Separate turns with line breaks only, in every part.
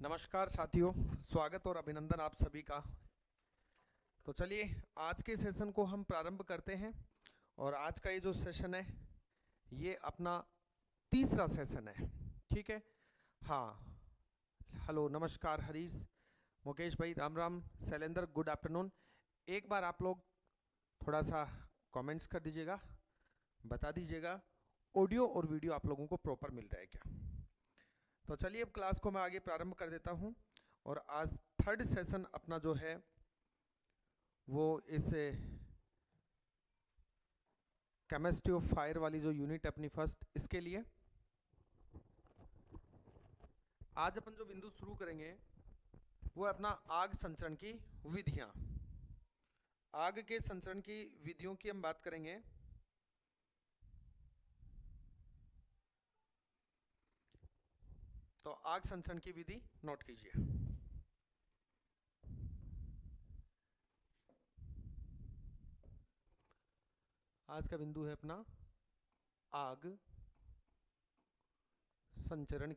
नमस्कार साथियों, स्वागत और अभिनंदन आप सभी का। तो चलिए आज के सेशन को हम प्रारंभ करते हैं। और आज का ये जो सेशन है ये अपना तीसरा सेशन है। ठीक है। हाँ, हेलो, नमस्कार हरीश, मुकेश भाई, राम राम, शैलेंद्र, गुड आफ्टरनून। एक बार आप लोग थोड़ा सा कमेंट्स कर दीजिएगा, बता दीजिएगा ऑडियो और वीडियो आप लोगों को प्रॉपर मिल रहा है क्या। तो चलिए अब क्लास को मैं आगे प्रारंभ कर देता हूं। और आज थर्ड सेशन अपना जो है वो इस केमिस्ट्री ऑफ फायर वाली जो यूनिट अपनी फर्स्ट, इसके लिए आज अपन जो बिंदु शुरू करेंगे वो अपना आग संचरण की विधियां। आग के संचरण की विधियों की हम बात करेंगे। तो आग संचरण की विधि नोट कीजिए। आज का बिंदु है अपना आग संचरण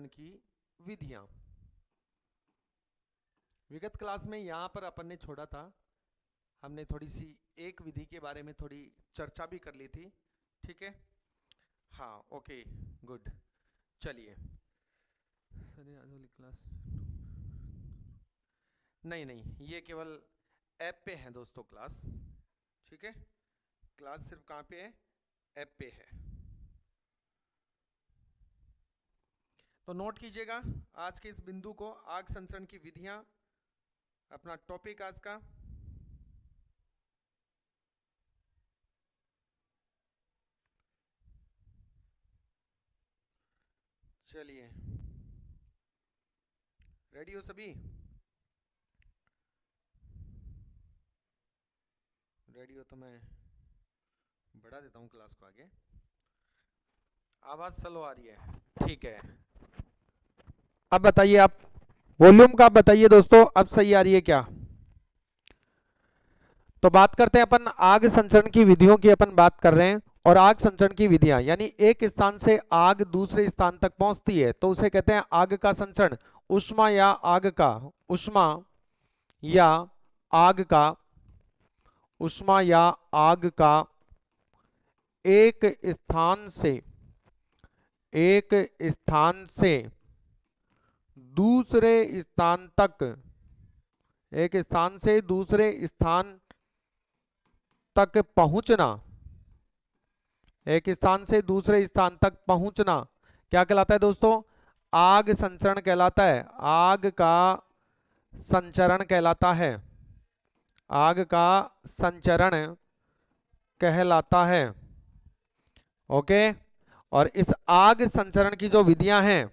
की विधियां। विगत क्लास में यहां पर अपन ने छोड़ा था, हमने थोड़ी सी एक विधि के बारे में थोड़ी चर्चा भी कर ली थी। ठीक है, हाँ, ओके, गुड। चलिए सर, आज वाली क्लास नहीं, ये केवल ऐप पे है दोस्तों क्लास। ठीक है, क्लास सिर्फ कहाँ पे है, ऐप पे है। तो नोट कीजिएगा आज के इस बिंदु को, आग संचरण की विधियां, अपना टॉपिक आज का। चलिए, रेडी हो सभी? रेडी हो तो मैं बढ़ा देता हूँ क्लास को आगे। आवाज स्लो आ रही है, ठीक है। अब बताइए आप, वॉल्यूम का बताइए दोस्तों, अब सही आ रही है क्या? तो बात करते हैं अपन आग संचरण की विधियों की, अपन बात कर रहे हैं। और आग संचरण की विधियां यानी एक स्थान से आग दूसरे स्थान तक पहुंचती है तो उसे कहते हैं आग का संचरण। उष्मा या आग का उष्मा या आग का उष्मा या आग का एक स्थान से दूसरे स्थान तक, एक स्थान से दूसरे स्थान तक पहुंचना, एक स्थान से दूसरे स्थान तक पहुंचना क्या कहलाता है दोस्तों? आग संचरण कहलाता है। आग का संचरण कहलाता है। आग का संचरण कहलाता है। ओके। और इस आग संचरण की जो विधियां हैं,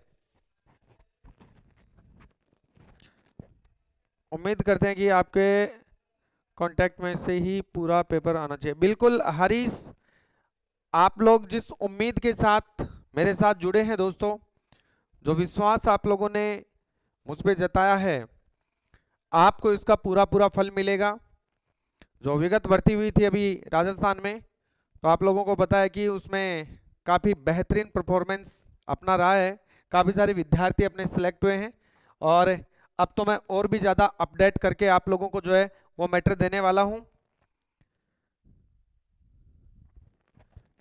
उम्मीद करते हैं कि आपके कांटेक्ट में से ही पूरा पेपर आना चाहिए। बिल्कुल हरीश, आप लोग जिस उम्मीद के साथ मेरे साथ जुड़े हैं दोस्तों, जो विश्वास आप लोगों ने मुझ पे जताया है, आपको इसका पूरा पूरा फल मिलेगा। जो विगत भर्ती हुई थी अभी राजस्थान में, तो आप लोगों को पता है कि उसमें काफ़ी बेहतरीन परफॉर्मेंस अपना रहा है। काफ़ी सारे विद्यार्थी अपने सिलेक्ट हुए हैं। और अब तो मैं और भी ज़्यादा अपडेट करके आप लोगों को जो है वो मैटर देने वाला हूं।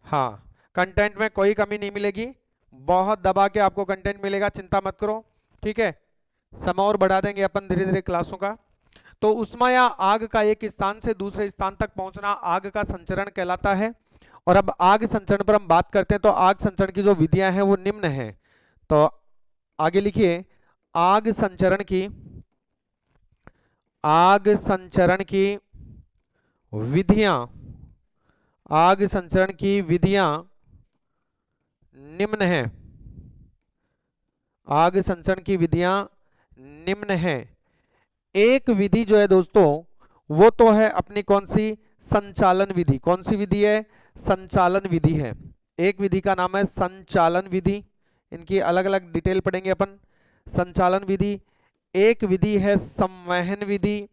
हाँ, कंटेंट में कोई कमी नहीं मिलेगी, बहुत दबा के आपको कंटेंट मिलेगा, चिंता मत करो। ठीक है, समय और बढ़ा देंगे अपन धीरे धीरे क्लासों का। तो उष्मा या आग का एक स्थान से दूसरे स्थान तक पहुंचना आग का संचरण कहलाता है। और अब आग संचरण पर हम बात करते हैं। तो आग संचरण की जो विधियां हैं वो निम्न हैं। तो आगे लिखिए, आग संचरण की विधियां, आग संचरण की विधियां निम्न हैं। आग संचरण की विधियां निम्न हैं। एक विधि जो है दोस्तों, वो तो है अपनी कौन सी? संचालन विधि। कौन सी विधि है? संचालन विधि है। एक विधि का नाम है संचालन विधि। इनकी अलग अलग डिटेल पढ़ेंगे अपन। संचालन विधि, एक विधि है संवहन विधि,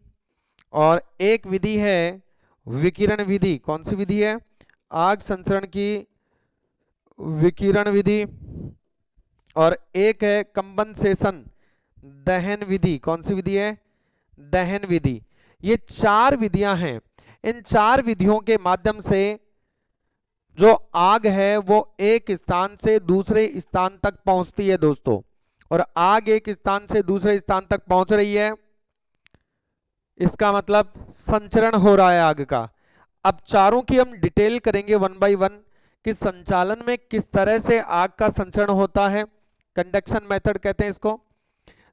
और एक विधि है विकिरण विधि। कौन सी विधि है? आग संचरण की विकिरण विधि, और एक है कंबनसेशन दहन विधि। कौन सी विधि है? दहन विधि। ये चार विधियां हैं। इन चार विधियों के माध्यम से जो आग है वो एक स्थान से दूसरे स्थान तक पहुंचती है दोस्तों। और आग एक स्थान से दूसरे स्थान तक पहुंच रही है, इसका मतलब संचरण हो रहा है आग का। अब चारों की हम डिटेल करेंगे वन बाय वन कि संचालन में किस तरह से आग का संचरण होता है, कंडक्शन मेथड कहते हैं इसको।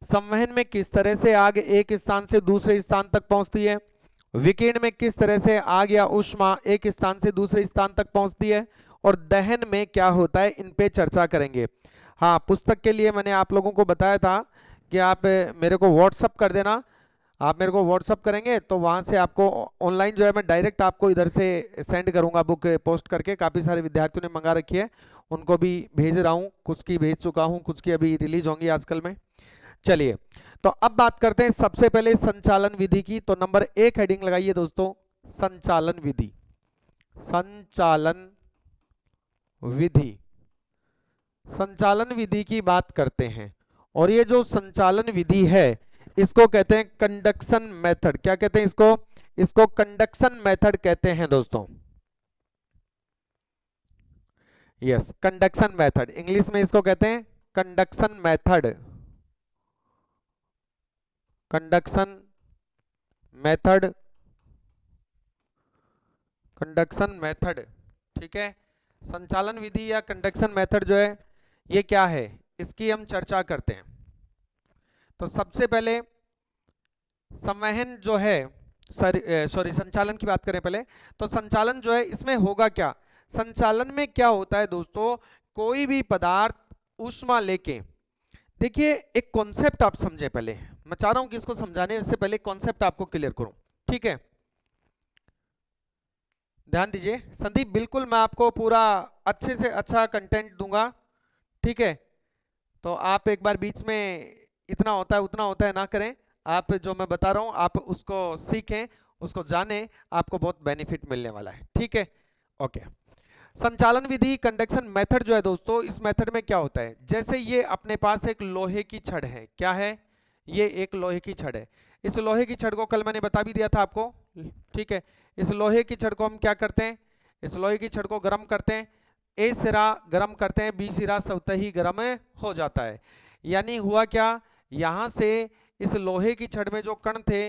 संवहन में किस तरह से आग एक स्थान से दूसरे स्थान तक पहुंचती है। विकिरण में किस तरह से आग या ऊष्मा एक स्थान से दूसरे स्थान तक पहुंचती है। और दहन में क्या होता है, इन पे चर्चा करेंगे। हाँ, पुस्तक के लिए मैंने आप लोगों को बताया था कि आप मेरे को व्हाट्सअप कर देना। आप मेरे को व्हाट्सअप करेंगे तो वहां से आपको ऑनलाइन जो है मैं डायरेक्ट आपको इधर से सेंड करूंगा बुक पोस्ट करके। काफ़ी सारे विद्यार्थियों ने मंगा रखी है, उनको भी भेज रहा हूँ, कुछ की भेज चुका हूँ, कुछ की अभी रिलीज होंगी आजकल में। चलिए, तो अब बात करते हैं सबसे पहले संचालन विधि की। तो नंबर 1 हेडिंग लगाइए दोस्तों, संचालन विधि। संचालन विधि, संचालन विधि की बात करते हैं। और ये जो संचालन विधि है इसको कहते हैं कंडक्शन मेथड। क्या कहते हैं इसको? इसको कंडक्शन मेथड कहते हैं दोस्तों। यस, कंडक्शन मेथड, इंग्लिश में इसको कहते हैं conduction method. Conduction method, conduction method, ठीक है। संचालन विधि या कंडक्शन मेथड जो है ये क्या है, इसकी हम चर्चा करते हैं। तो सबसे पहले संवहन जो है, सॉरी संचालन की बात करें पहले। तो संचालन जो है इसमें होगा क्या, संचालन में क्या होता है दोस्तों, कोई भी पदार्थ ऊष्मा लेके, देखिए एक कॉन्सेप्ट आप समझे पहले, मैं चाह रहा हूं कि इसको समझाने से पहले कॉन्सेप्ट आपको क्लियर करूं, ठीक है। ध्यान दीजिए संदीप, बिल्कुल मैं आपको पूरा अच्छे से अच्छा कंटेंट दूंगा, ठीक है। तो आप एक बार बीच में इतना होता है उतना होता है ना करें। आप जो मैं बता रहा हूं आप उसको सीखें, उसको जानें, आपको बहुत बेनिफिट मिलने वाला है, ठीक है। ओके, संचालन विधि कंडक्शन मेथड जो है दोस्तों, इस मेथड में क्या होता है, जैसे ये अपने पास एक लोहे की छड़ है। क्या है? ये एक लोहे की छड़ है। इस लोहे की छड़ को कल मैंने बता भी दिया था आपको, ठीक है। इस लोहे की छड़ को हम क्या करते हैं, इस लोहे की छड़ को गर्म करते हैं। ए सिरा गर्म करते हैं, बी सिरा स्वतः ही गर्म हो जाता है। यानी हुआ क्या, यहां से इस लोहे की छड़ में जो कण थे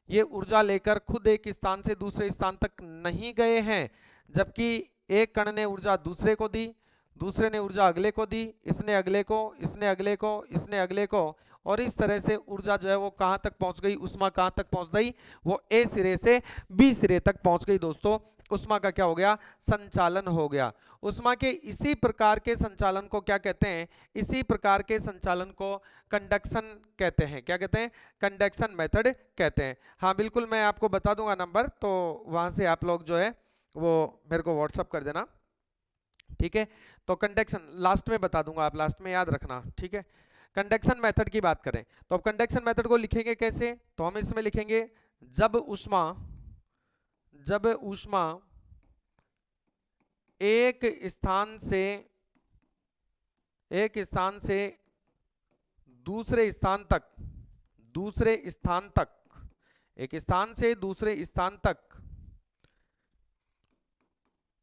ये ऊर्जा लेकर खुद एक स्थान से दूसरे स्थान तक नहीं गए हैं, जबकि एक कण ने ऊर्जा दूसरे को दी, दूसरे ने ऊर्जा अगले को दी, इसने अगले को, इसने अगले को, इसने अगले को, और इस तरह से ऊर्जा जो है वो कहां तक पहुंच गई, उष्मा कहां तक पहुंच गई, वो ए सिरे से बी सिरे तक पहुंच गई दोस्तों। उष्मा का क्या हो गया, संचालन हो गया। उष्मा के इसी प्रकार के संचालन को क्या कहते हैं, इसी प्रकार के संचालन को कंडक्शन कहते हैं। क्या कहते हैं? कंडक्शन मेथड कहते हैं। हाँ बिल्कुल, मैं आपको बता दूंगा नंबर, तो वहां से आप लोग जो है वो मेरे को व्हाट्सअप कर देना, ठीक है। तो कंडक्शन लास्ट में बता दूंगा, आप लास्ट में याद रखना, ठीक है। कंडक्शन मेथड की बात करें तो अब कंडक्शन मेथड को लिखेंगे कैसे, तो हम इसमें लिखेंगे जब ऊष्मा एक स्थान से दूसरे स्थान तक, एक स्थान से दूसरे स्थान तक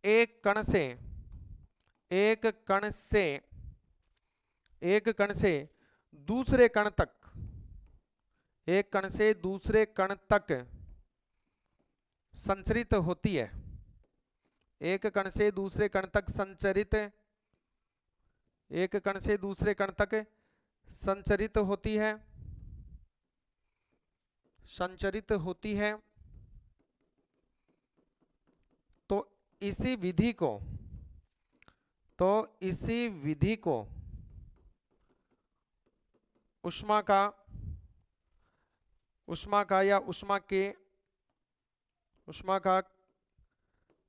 एक कण से दूसरे कण तक, एक कण से दूसरे कण तक संचरित होती है, एक कण से दूसरे कण तक संचरित, एक कण से दूसरे कण तक संचरित होती है, संचरित होती है। तो इसी विधि को ऊष्मा का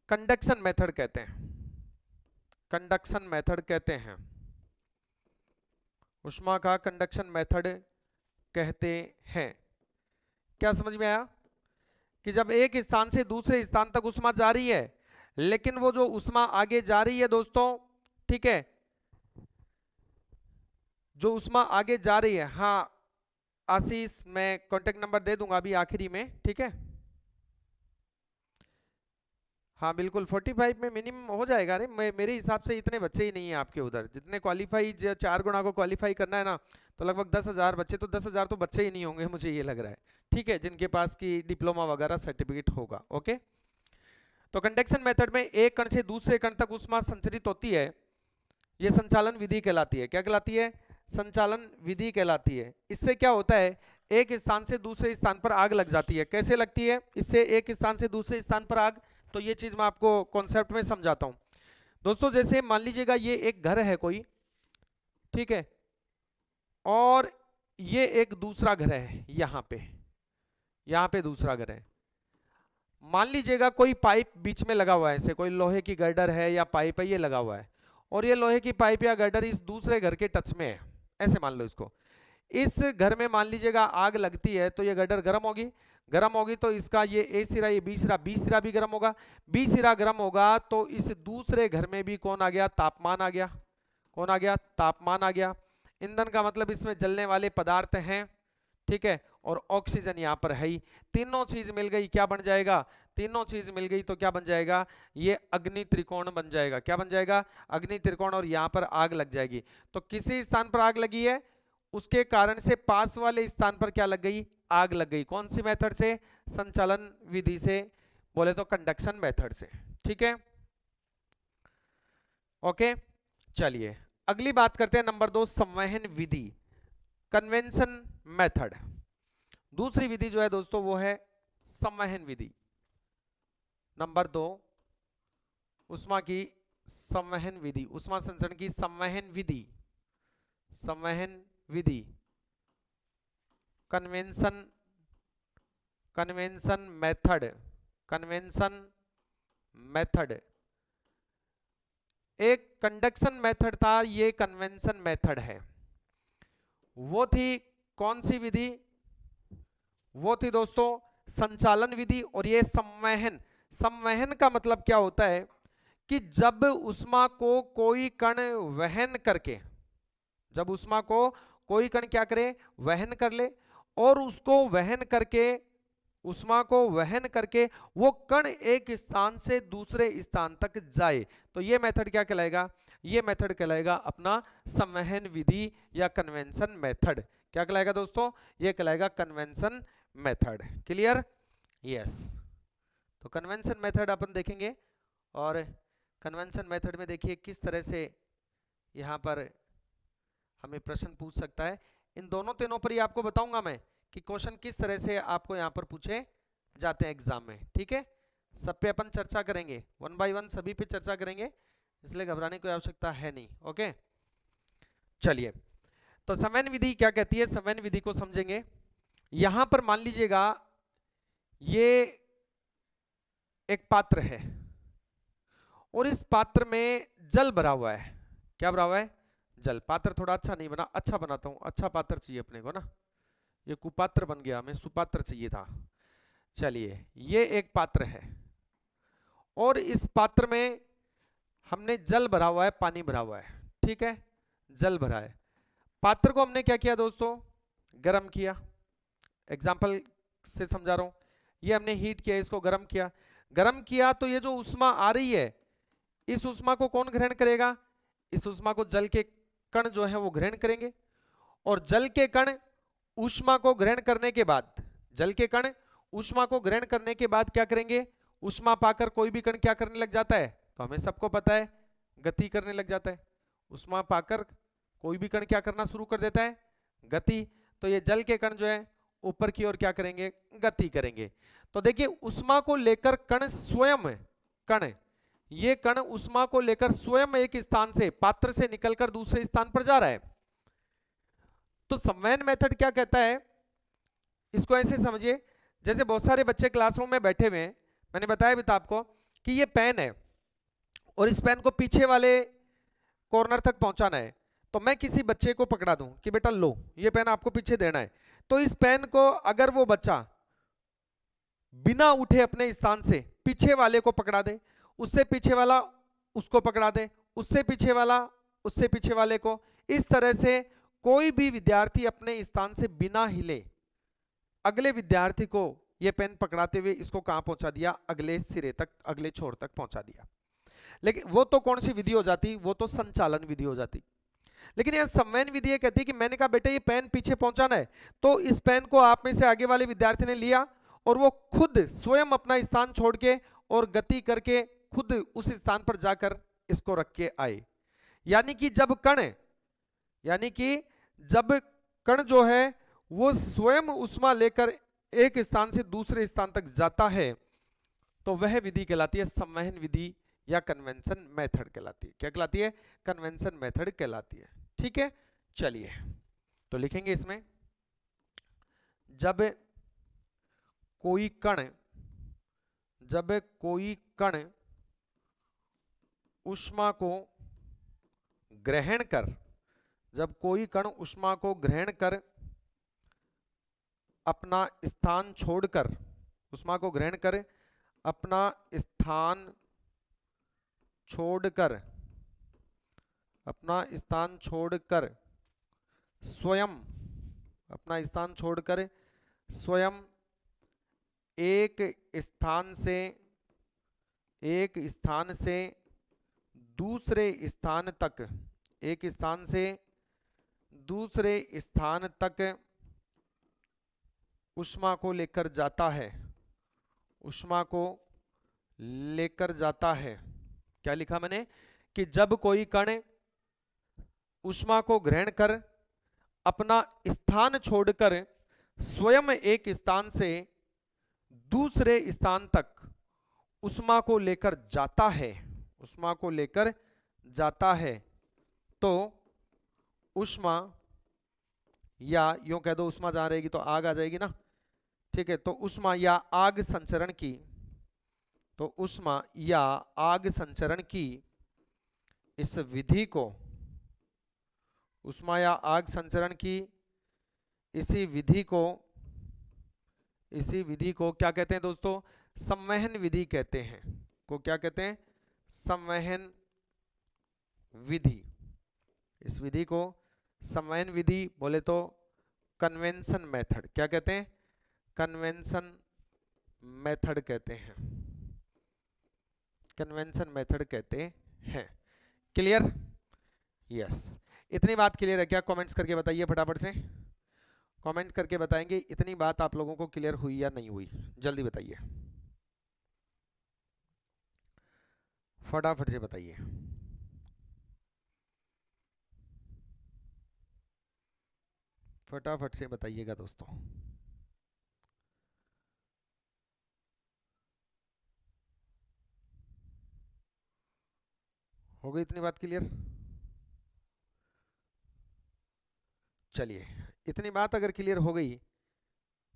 कंडक्शन मेथड कहते हैं, कंडक्शन मेथड कहते हैं, ऊष्मा का कंडक्शन मेथड कहते हैं। क्या समझ में आया कि जब एक स्थान से दूसरे स्थान तक ऊष्मा जा रही है, लेकिन वो जो ऊष्मा आगे जा रही है दोस्तों, ठीक है, जो उष्मा आगे जा रही है। हाँ आशीष, मैं कांटेक्ट नंबर दे दूंगा अभी आखिरी में, ठीक है। हाँ बिल्कुल 45 में मिनिमम हो जाएगा। अरे मेरे हिसाब से इतने बच्चे ही नहीं है आपके उधर, जितने क्वालिफाई 4 गुणा को क्वालिफाई करना है ना, तो लगभग 10,000 बच्चे, तो 10,000 तो बच्चे ही नहीं होंगे मुझे ये लग रहा है, ठीक है, जिनके पास की डिप्लोमा वगैरह सर्टिफिकेट होगा। ओके, तो कंडक्शन मेथड में एक कण से दूसरे कण तक ऊष्मा संचरित होती है, ये संचालन विधि कहलाती है। क्या कहलाती है? संचालन विधि कहलाती है। इससे क्या होता है, एक स्थान से दूसरे स्थान पर आग लग जाती है। कैसे लगती है? इससे एक स्थान से दूसरे स्थान पर आग, तो ये चीज मैं आपको कॉन्सेप्ट में समझाता हूं दोस्तों। जैसे मान लीजिएगा ये एक घर है कोई, ठीक है, और ये एक दूसरा घर है, यहां पे दूसरा घर है। मान लीजिएगा कोई पाइप बीच में लगा हुआ है, ऐसे कोई लोहे की गर्डर है या पाइप है, ये लगा हुआ है, और ये लोहे की पाइप या गर्डर इस दूसरे घर के टच में है, ऐसे मान लो इसको। इस घर में मान लीजिएगा आग लगती है, तो ये गर्डर गर्म होगी, तो इसका ये ए सिरा, ये बी सिरा भी गर्म होगा। बी सिरा गर्म होगा तो इस दूसरे घर में भी कौन आ गया? तापमान आ गया। कौन आ गया? तापमान आ गया। ईंधन का मतलब इसमें जलने वाले पदार्थ हैं, ठीक है, और ऑक्सीजन यहाँ पर है ही। तीनों चीज मिल गई, क्या बन जाएगा? तीनों चीज मिल गई तो क्या बन जाएगा? ये अग्नि त्रिकोण बन जाएगा। क्या बन जाएगा? अग्नि त्रिकोण, और यहाँ पर आग लग जाएगी। तो किसी स्थान पर आग लगी है, उसके कारण से पास वाले स्थान पर क्या लग गई? आग लग गई। कौन सी मेथड से? संचालन विधि से, बोले तो कंडक्शन मेथड से, ठीक है। ओके, चलिए अगली बात करते हैं, नंबर 2 संवहन विधि, कन्वेंशन मेथड। दूसरी विधि जो है दोस्तों वो है संवहन विधि। नंबर 2 उष्मा की संवहन विधि, उष्मा संचरण की संवहन विधि, कन्वेंशन मेथड। एक कंडक्शन मेथड था, ये कन्वेंशन मेथड है। वो थी कौन सी विधि? वो थी दोस्तों संचालन विधि। और ये संवहन का मतलब क्या होता है कि जब उष्मा को कोई कण वहन करके, जब उष्मा को कोई कण क्या करे? वहन कर ले, और उसको वहन करके, उष्मा को वहन करके वो कण एक स्थान से दूसरे स्थान तक जाए, तो ये मेथड क्या कहलाएगा? ये मेथड कहलाएगा अपना संवहन विधि या कन्वेंशन मेथड। क्या कहलाएगा दोस्तों? ये कहलाएगा कन्वेंशन मेथड। क्लियर? यस। तो कन्वेंशन मेथड अपन देखेंगे, और कन्वेंशन मेथड में देखिए किस तरह से यहाँ पर हमें प्रश्न पूछ सकता है। इन दोनों तीनों पर ही आपको बताऊंगा मैं कि क्वेश्चन किस तरह से आपको यहाँ पर पूछे जाते हैं एग्जाम में, ठीक है। सब पे अपन चर्चा करेंगे, 1 बाय 1 सभी पे चर्चा करेंगे, इसलिए घबराने की आवश्यकता है नहीं। ओके, चलिए तो संवहन विधि क्या कहती है, संवहन विधि को समझेंगे। यहां पर मान लीजिएगा ये एक पात्र है, और इस पात्र में जल भरा हुआ है। क्या भरा हुआ है? जल। पात्र थोड़ा अच्छा नहीं बना, अच्छा बनाता हूं, अच्छा पात्र चाहिए अपने को ना, ये कुपात्र बन गया, हमें सुपात्र चाहिए था। चलिए ये एक पात्र है, और इस पात्र में हमने जल भरा हुआ है, पानी भरा हुआ है, ठीक है, जल भरा है। पात्र को हमने क्या किया दोस्तों? गर्म किया। एग्जाम्पल से समझा रहा हूं, ये हमने हीट किया, इसको गर्म किया। गर्म किया तो ये जो उष्मा आ रही है, इस उष्मा को कौन ग्रहण करेगा? इस उष्मा को जल के कण जो है वो ग्रहण करेंगे, और जल के कण ऊष्मा को ग्रहण करने के बाद, जल के कण ऊष्मा को ग्रहण करने के बाद क्या करेंगे? ऊष्मा पाकर कोई भी कण क्या करने लग जाता है? तो हमें सबको पता है, गति करने लग जाता है। ऊष्मा पाकर कोई भी कण क्या करना शुरू कर देता है? गति। तो ये जल के कण जो है ऊपर की ओर क्या करेंगे? गति करेंगे। तो देखिए ऊष्मा को लेकर कण स्वयं, कण ये कण ऊष्मा को लेकर स्वयं एक स्थान से, पात्र से निकलकर दूसरे स्थान पर जा रहा है। तो संवहन मेथड क्या कहता है? इसको ऐसे समझिए, जैसे बहुत सारे बच्चे क्लासरूम में बैठे हुए हैं, मैंने बताया भी था आपको कि ये पेन है, और इस पेन को पीछे वाले कॉर्नर तक पहुंचाना है। तो मैं किसी बच्चे को पकड़ा दूं कि बेटा लो, ये पेन आपको पीछे देना है, तो इस पेन को अगर वो बच्चा बिना उठे अपने स्थान से पीछे वाले को पकड़ा दे, उससे पीछे वाला उसको पकड़ा दे, उससे पीछे वाला उससे पीछे वाले को, इस तरह से कोई भी विद्यार्थी अपने स्थान से बिना हिले अगले विद्यार्थी को ये पेन पकड़ाते हुए इसको कहां पहुंचा दिया, अगले सिरे तक, अगले छोर तक पहुंचा दिया। लेकिन वो तो कौन सी विधि हो जाती, वो तो संचालन विधि हो जाती। लेकिन यह संवहन विधि ये कहती है कि मैंने कहा बेटा ये पेन पीछे पहुंचाना है, तो इस पेन को आप में से आगे वाले विद्यार्थी ने लिया और वो खुद स्वयं अपना स्थान छोड़ के और गति करके खुद उस स्थान पर जाकर इसको रख के आए। यानी कि जब कण जो है वो स्वयं उष्मा लेकर एक स्थान से दूसरे स्थान तक जाता है, तो वह विधि कहलाती है संवहन विधि या कन्वेंशन मेथड कहलाती है। क्या कहलाती है? कन्वेंशन मेथड कहलाती है। ठीक है, चलिए तो लिखेंगे इसमें, जब कोई कण ऊष्मा को ग्रहण कर, जब कोई कण ऊष्मा को ग्रहण कर अपना स्थान छोड़कर, ऊष्मा को ग्रहण कर अपना स्थान छोड़कर स्वयं एक स्थान से दूसरे स्थान तक ऊष्मा को लेकर जाता है। क्या लिखा मैंने कि जब कोई कण ऊष्मा को ग्रहण कर अपना स्थान छोड़कर स्वयं एक स्थान से दूसरे स्थान तक ऊष्मा को लेकर जाता है, तो ऊष्मा, या यूं कह दो ऊष्मा जहां रहेगी तो आग आ जाएगी ना, ठीक है, तो ऊष्मा या आग संचरण की इस विधि को, ऊष्मा या आग संचरण की इसी विधि को क्या कहते हैं दोस्तों? संवहन विधि कहते हैं। को क्या कहते हैं? संवहन विधि। इस विधि को संवहन विधि बोले तो कन्वेंशन मेथड। क्या कहते हैं? कन्वेंशन मेथड कहते हैं। कन्वेंशन मेथड कहते हैं। क्लियर? यस। इतनी बात क्लियर है क्या? कमेंट्स करके बताइए फटाफट से। कमेंट करके बताएंगे इतनी बात आप लोगों को क्लियर हुई या नहीं हुई, जल्दी बताइए, फटाफट से बताइए। फटाफट से बताइएगा दोस्तों। हो गई इतनी बात क्लियर? चलिए, इतनी बात अगर क्लियर हो गई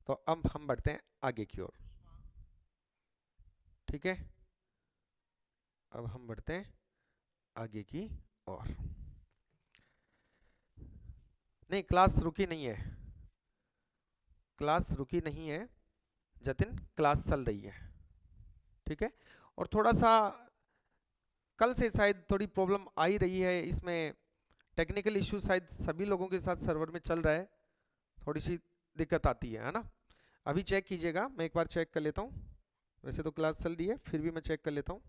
तो अब हम बढ़ते हैं आगे की ओर। ठीक है, अब हम बढ़ते हैं आगे की ओर। नहीं, क्लास रुकी नहीं है, क्लास रुकी नहीं है जतिन, क्लास चल रही है। ठीक है, और थोड़ा सा कल से शायद थोड़ी प्रॉब्लम आ ही रही है इसमें, टेक्निकल इश्यू शायद सभी लोगों के साथ सर्वर में चल रहा है, थोड़ी सी दिक्कत आती है ना। अभी चेक कीजिएगा, मैं एक बार चेक कर लेता हूँ, वैसे तो क्लास चल रही है फिर भी मैं चेक कर लेता हूँ।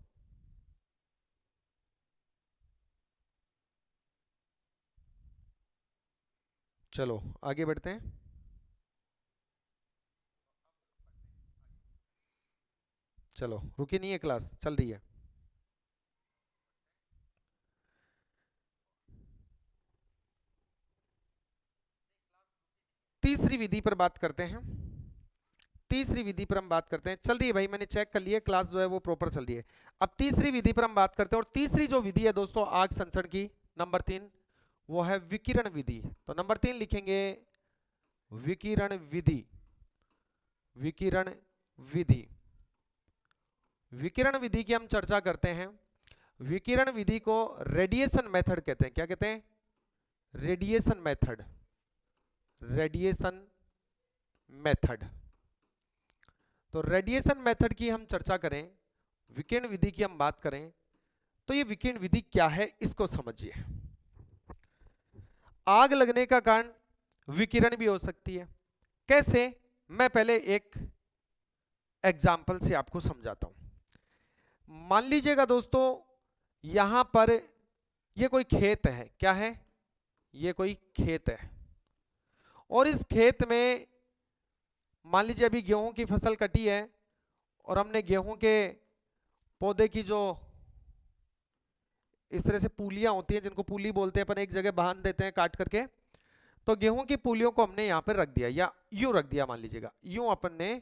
चलो आगे बढ़ते हैं। चलो, रुकी नहीं है क्लास, चल रही है। तीसरी विधि पर बात करते हैं। तीसरी विधि पर हम बात करते हैं, चल रही है भाई, मैंने चेक कर लिया, क्लास जो है वो प्रॉपर चल रही है। अब तीसरी विधि पर हम बात करते हैं, और तीसरी जो विधि है दोस्तों आग संचरण की, नंबर 3, वो है विकिरण विधि। तो नंबर 3 लिखेंगे विकिरण विधि। विकिरण विधि, विकिरण विधि की हम चर्चा करते हैं। विकिरण विधि को रेडिएशन मेथड कहते हैं। क्या कहते हैं? Radiation method. Radiation method. तो रेडिएशन मेथड की हम चर्चा करें, विकिरण विधि की हम बात करें, तो ये विकिरण विधि क्या है इसको समझिए। आग लगने का कारण विकिरण भी हो सकती है। कैसे? मैं पहले एक एग्जाम्पल से आपको समझाता हूं। मान लीजिएगा दोस्तों, यहां पर ये कोई खेत है। क्या है? ये कोई खेत है, और इस खेत में मान लीजिए अभी गेहूं की फसल कटी है, और हमने गेहूं के पौधे की जो इस तरह से पूलियां होती हैं, जिनको पूली बोलते हैं, अपन एक जगह बांध देते हैं काट करके, तो गेहूं की पूलियों को हमने यहां पर रख दिया, या यूं रख दिया। मान लीजिएगा यूं अपन ने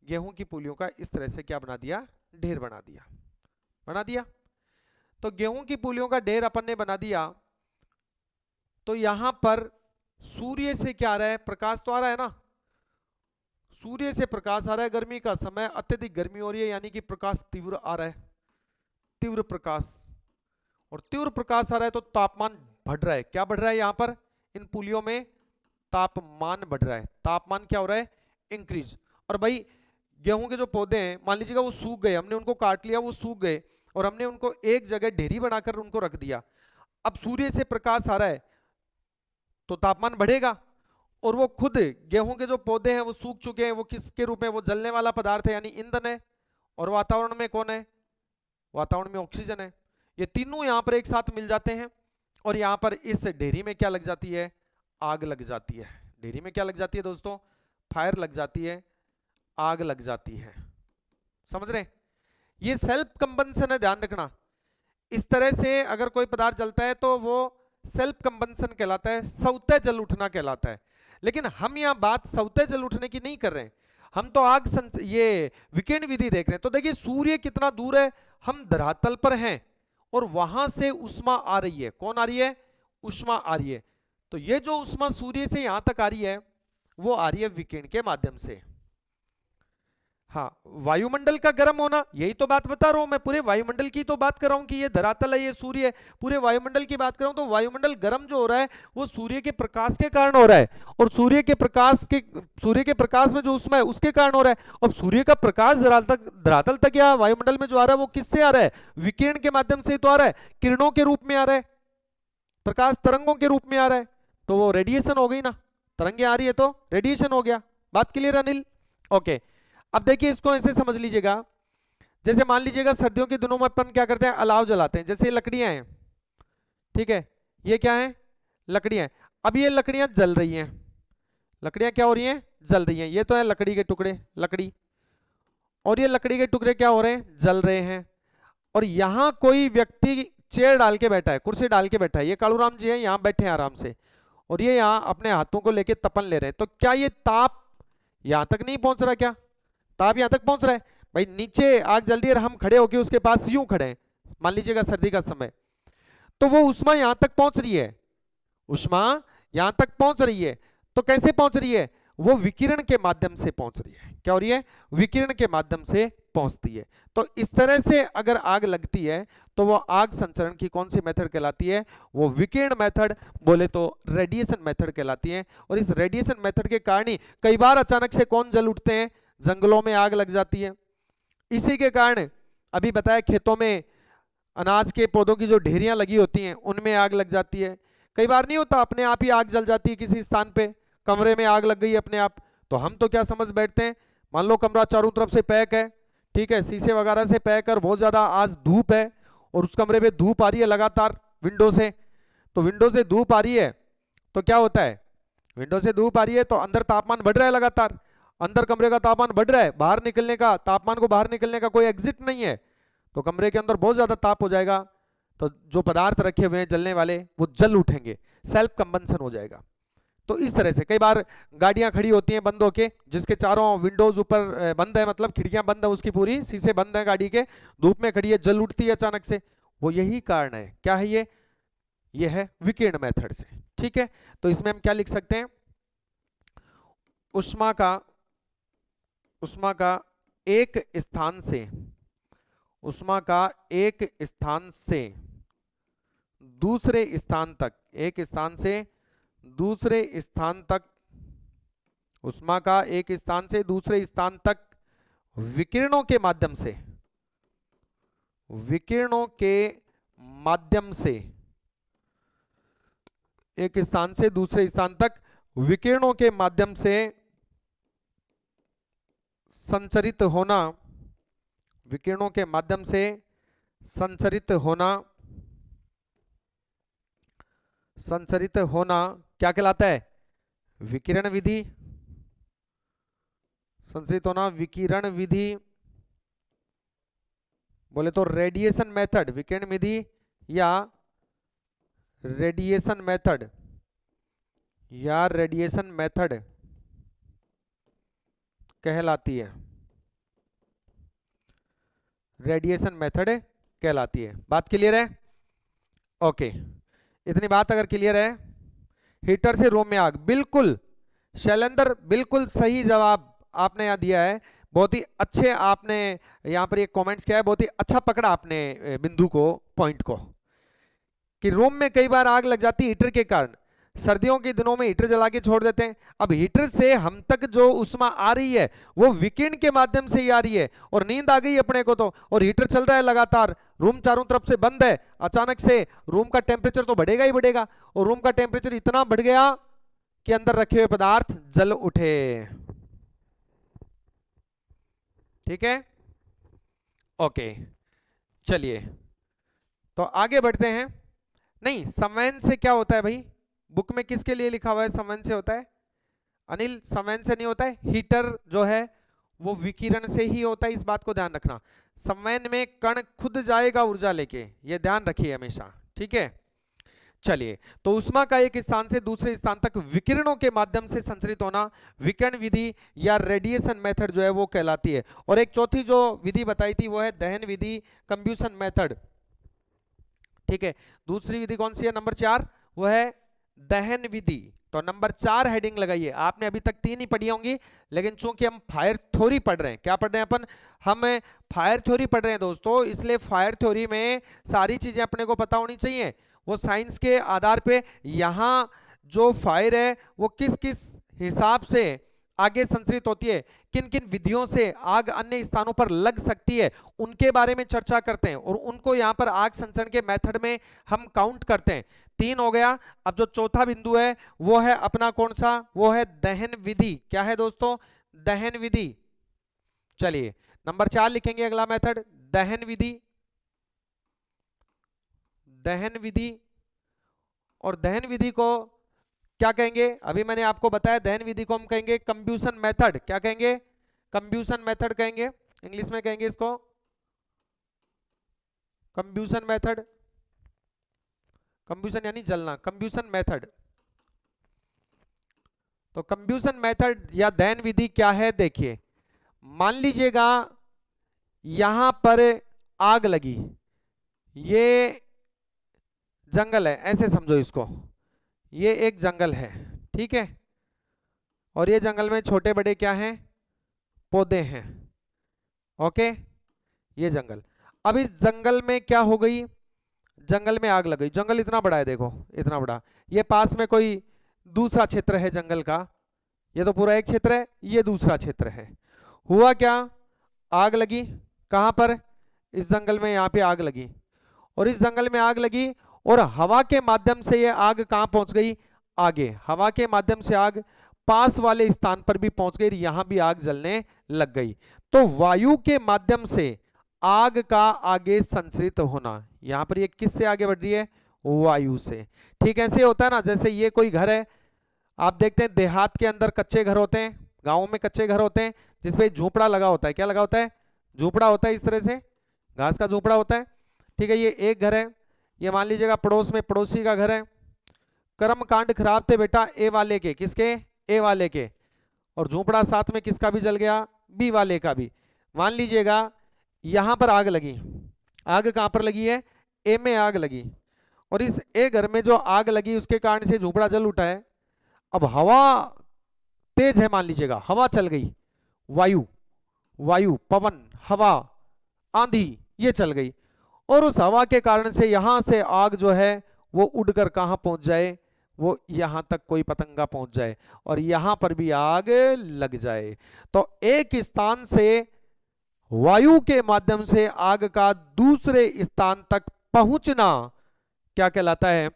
गेहूं की पूलियों का इस तरह से क्या बना दिया, ढेर बना दिया। बना दिया। तो गेहूं की पूलियों का ढेर अपन ने बना दिया, तो यहां पर सूर्य से क्या आ रहा है, प्रकाश तो आ रहा है ना। सूर्य से प्रकाश आ रहा है, गर्मी का समय, अत्यधिक गर्मी हो रही है, यानी कि प्रकाश तीव्र आ रहा है, तीव्र प्रकाश। और तीव्र प्रकाश आ रहा है तो तापमान बढ़ रहा है। क्या बढ़ रहा है? यहां पर इन पुलियों में तापमान बढ़ रहा है। तापमान क्या हो रहा है? इंक्रीज। और भाई गेहूं के जो पौधे हैं, मान लीजिएगा वो सूख गए, हमने उनको काट लिया, वो सूख गए, और हमने उनको एक जगह ढेरी बनाकर उनको रख दिया। अब सूर्य से प्रकाश आ रहा है तो तापमान बढ़ेगा, और वो खुद गेहूं के जो पौधे हैं वो सूख चुके हैं, वो किसके रूप में? वो जलने वाला पदार्थ है, यानी ईंधन है। और वातावरण में कौन है? वातावरण में ऑक्सीजन है। ये तीनों यहां पर एक साथ मिल जाते हैं, और यहां पर इस ढेरी में क्या लग जाती है? आग लग जाती है। ढेरी में क्या लग जाती है दोस्तों? फायर लग जाती है, आग लग जाती है। समझ रहे? ये सेल्फ कंबंशन है, ध्यान रखना। इस तरह से अगर कोई पदार्थ जलता है तो वो सेल्फ कंबंशन कहलाता है, स्वतः जल उठना कहलाता है। लेकिन हम यहां बात स्वतः जल उठने की नहीं कर रहे हैं, हम तो ये विकिरण विधि देख रहे हैं। तो देखिए सूर्य कितना दूर है, हम धरातल पर हैं, और वहां से उष्मा आ रही है। कौन आ रही है? उष्मा आ रही है। तो ये जो उष्मा सूर्य से यहां तक आ रही है, वो आ रही है विकिरण के माध्यम से। हाँ, वायुमंडल का गर्म होना, यही तो बात बता रहा हूं मैं। पूरे वायुमंडल की तो बात कर रहा हूं कि ये धरातल है, ये सूर्य है, पूरे वायुमंडल की बात कर रहा हूं। तो वायुमंडल गर्म जो हो रहा है वो सूर्य के प्रकाश के कारण हो रहा है, और सूर्य के प्रकाश में जो उष्मा है उसके कारण हो रहा है। और सूर्य का प्रकाश धरातल तक या वायुमंडल में जो आ रहा है वो किससे आ रहा है? विकिरण के माध्यम से तो आ रहा है, किरणों के रूप में आ रहा है, प्रकाश तरंगों के रूप में आ रहा है। तो वो रेडिएशन हो गई ना, तरंगे आ रही है तो रेडिएशन हो गया। बात क्लियर अनिल? ओके। अब देखिए इसको ऐसे समझ लीजिएगा, जैसे मान लीजिएगा सर्दियों के दिनों में अपन क्या करते हैं? अलाव जलाते हैं। जैसे लकड़ियां हैं, ठीक है, ये क्या है? लकड़ियां। अब ये लकड़ियां जल रही हैं, लकड़ियां क्या हो रही हैं? जल रही हैं। ये तो है लकड़ी के टुकड़े, लकड़ी, और ये लकड़ी के टुकड़े क्या हो रहे हैं? जल रहे हैं। और यहां कोई व्यक्ति चेयर डाल के बैठा है, कुर्सी डाल के बैठा है, ये कालूराम जी है, यहां बैठे हैं आराम से, और ये यहां अपने हाथों को लेके तपन ले रहे हैं। तो क्या ये ताप यहां तक नहीं पहुंच रहा? क्या ताप यहां तक पहुंच रहा है? भाई नीचे आग जल रही है, हम खड़े होके उसके पास यूं खड़े हैं, मान लीजिएगा सर्दी का समय, तो वो उष्मा यहां तक पहुंच रही है, उष्मा यहां तक पहुंच रही है। तो कैसे पहुंच रही है? वो विकिरण के माध्यम से पहुंच रही है। क्या हो रही है? विकिरण के माध्यम से पहुंचती है। तो इस तरह से अगर आग लगती है तो वो आग संचरण की कौन सी मेथड कहलाती है? वो विकिरण मेथड, बोले तो रेडिएशन मेथड कहलाती है। और इस रेडिएशन मेथड के कारण ही कई बार अचानक से कौन जल उठते हैं? जंगलों में आग लग जाती है। इसी के कारण अभी बताया खेतों में अनाज के पौधों की जो ढेरियां लगी होती हैं उनमें आग लग जाती है। कई बार नहीं होता अपने आप ही आग जल जाती है किसी स्थान पे, कमरे में आग लग गई अपने आप, तो हम तो क्या समझ बैठते हैं, मान लो कमरा चारों तरफ से पैक है, ठीक है, शीशे वगैरह से पैक है, बहुत ज्यादा आज धूप है, और उस कमरे में धूप आ रही है लगातार विंडो से, तो विंडो से धूप आ रही है तो क्या होता है? विंडो से धूप आ रही है तो अंदर तापमान बढ़ रहा है लगातार, अंदर कमरे का तापमान बढ़ रहा है, बाहर निकलने का तापमान को बाहर निकलने का कोई एग्जिट नहीं है, तो कमरे के अंदर बहुत ज्यादा ताप हो जाएगा, तो जो पदार्थ रखे हुए हैं जलने वाले वो जल उठेंगे, सेल्फ कंबंशन हो जाएगा। तो इस तरह से कई बार गाड़ियां खड़ी होती हैं बंद होके, जिसके चारों विंडोज ऊपर बंद है, मतलब खिड़कियां बंद है उसकी पूरी, शीशे बंद है गाड़ी के, धूप में खड़ी है, जल उठती है अचानक से, वो यही कारण है। क्या है ये है विकिरण मेथड से। ठीक है, तो इसमें हम क्या लिख सकते हैं? उष्मा का एक स्थान से, उष्मा का एक स्थान से दूसरे स्थान तक, एक स्थान से दूसरे स्थान तक, उष्मा का एक स्थान से दूसरे स्थान तक विकिरणों के माध्यम से, विकिरणों के माध्यम से, एक स्थान से दूसरे स्थान तक विकिरणों के माध्यम से संचरित होना, विकिरणों के माध्यम से संचरित होना, संचरित होना क्या कहलाता है? विकिरण विधि। संचरित होना विकिरण विधि, बोले तो रेडिएशन मेथड, विकिरण विधि या रेडिएशन मेथड, या रेडिएशन मेथड कहलाती है, रेडिएशन मेथड कहलाती है। बात क्लियर है? ओके, इतनी बात अगर क्लियर है, हीटर से रूम में आग, बिल्कुल शैलेंद्र, बिल्कुल सही जवाब आपने यहां दिया है। बहुत ही अच्छे आपने यहां पर एक कमेंट्स किया है, बहुत ही अच्छा पकड़ा आपने बिंदु को, पॉइंट को, कि रूम में कई बार आग लग जाती है हीटर के कारण। सर्दियों के दिनों में हीटर जला के छोड़ देते हैं। अब हीटर से हम तक जो उष्मा आ रही है वो विकिरण के माध्यम से ही आ रही है, और नींद आ गई अपने को तो, और हीटर चल रहा है लगातार, रूम चारों तरफ से बंद है, अचानक से रूम का टेम्परेचर तो बढ़ेगा ही बढ़ेगा, और रूम का टेम्परेचर इतना बढ़ गया कि अंदर रखे हुए पदार्थ जल उठे। ठीक है, ओके, चलिए तो आगे बढ़ते हैं। नहीं, संवहन से क्या होता है भाई? बुक में किसके लिए लिखा हुआ है संवहन से होता है? अनिल, संवहन से नहीं होता है। हीटर जो है वो विकिरण से ही होता है, इस बात को ध्यान रखना। संवहन में कण खुद जाएगा ऊर्जा लेके, ये ध्यान रखिए हमेशा, ठीक है। चलिए, तो उष्मा का एक स्थान से दूसरे स्थान तक विकिरणों के माध्यम से संचरित होना विकिरण विधि या रेडिएशन मेथड जो है वो कहलाती है। और एक चौथी जो विधि बताई थी वो है दहन विधि, कंब्यूशन मेथड, ठीक है। दूसरी विधि कौन सी है? नंबर 4, वो है दहन विधि। तो नंबर 4 हेडिंग लगाइए। आपने अभी तक 3 ही पढ़ी होंगी, लेकिन चूंकि हम फायर थ्योरी पढ़ रहे हैं, क्या पढ़ रहे हैं अपन? हम फायर थ्योरी पढ़ रहे हैं दोस्तों, इसलिए फायर थ्योरी में सारी चीजें अपने को पता होनी चाहिए। वो साइंस के आधार पे यहाँ जो फायर है वो किस किस हिसाब से आगे संचरित होती है, किन किन विधियों से आग अन्य स्थानों पर लग सकती है, उनके बारे में चर्चा करते हैं, और उनको यहाँ पर आग संचरण के मेथड में हम काउंट करते हैं। 3 हो गया। अब जो चौथा बिंदु है वो है अपना कौन सा? वो है दहन विधि। क्या है दोस्तों? दहन विधि। चलिए, नंबर 4 लिखेंगे अगला मेथड, दहन विधि। दहन विधि, और दहन विधि को क्या कहेंगे? अभी मैंने आपको बताया, दहन विधि को हम कहेंगे कंब्यूशन मेथड। क्या कहेंगे? कंब्यूशन मेथड कहेंगे, इंग्लिश में कहेंगे इसको कंब्यूशन मेथड। कंब्यूशन यानी जलना, कंब्यूशन मेथड। तो कंब्यूशन मेथड या दहन विधि क्या है? देखिए, मान लीजिएगा यहां पर आग लगी, ये जंगल है, ऐसे समझो इसको, ये एक जंगल है, ठीक है, और ये जंगल में छोटे बड़े क्या हैं? पौधे हैं, ओके, ये जंगल। अब इस जंगल में क्या हो गई? जंगल में आग लग गई। जंगल इतना बड़ा है, देखो इतना बड़ा, ये पास में कोई दूसरा क्षेत्र है जंगल का, ये तो पूरा एक क्षेत्र है, ये दूसरा क्षेत्र है। हुआ क्या? आग लगी। कहां पर? इस जंगल में, यहां पे आग लगी, और इस जंगल में आग लगी, और हवा के माध्यम से ये आग कहां पहुंच गई? आगे। हवा के माध्यम से आग पास वाले स्थान पर भी पहुंच गई, यहां भी आग जलने लग गई। तो वायु के माध्यम से आग का आगे संचरित होना, यहां पर ये किससे आगे बढ़ रही है? वायु से। ठीक ऐसे होता है ना, जैसे ये कोई घर है, आप देखते हैं देहात के अंदर कच्चे घर होते हैं, गांवों में कच्चे घर होते हैं, जिसपे झोपड़ा लगा होता है। क्या लगा होता है? झोपड़ा होता है, इस तरह से घास का झोपड़ा होता है, ठीक है। ये एक घर है, ये मान लीजिएगा पड़ोस में पड़ोसी का घर है। कर्म कांड खराब थे बेटा ए वाले के, किसके? ए वाले के, और झोपड़ा साथ में किसका भी जल गया? बी वाले का भी। मान लीजिएगा यहां पर आग लगी, आग कहां पर लगी है? ए में आग लगी, और इस ए घर में जो आग लगी उसके कारण से झोपड़ा जल उठा है। अब हवा तेज है, मान लीजिएगा हवा चल गई, वायु, वायु, पवन, हवा, आंधी, ये चल गई, और उस हवा के कारण से यहां से आग जो है वो उड़कर कहां पहुंच जाए? वो यहां तक कोई पतंगा पहुंच जाए, और यहां पर भी आग लग जाए। तो एक स्थान से वायु के माध्यम से आग का दूसरे स्थान तक पहुंचना क्या कहलाता है?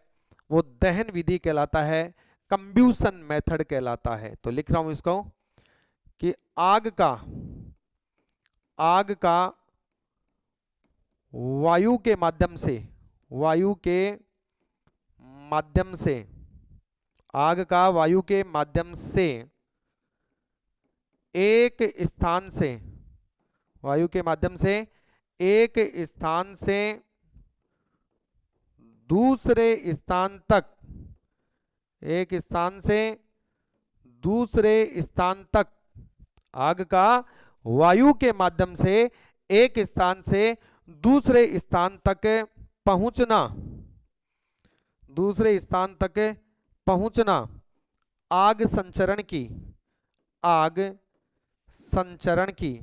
वो दहन विधि कहलाता है, कंब्यूशन मेथड कहलाता है। तो लिख रहा हूं इसको कि आग का वायु के माध्यम से, वायु के माध्यम से, आग का वायु के माध्यम से एक स्थान से, वायु के माध्यम से एक स्थान से दूसरे स्थान तक, एक स्थान से दूसरे स्थान तक, आग का वायु के माध्यम से एक स्थान से दूसरे स्थान तक पहुंचना, दूसरे स्थान तक पहुंचना आग संचरण की, आग संचरण की,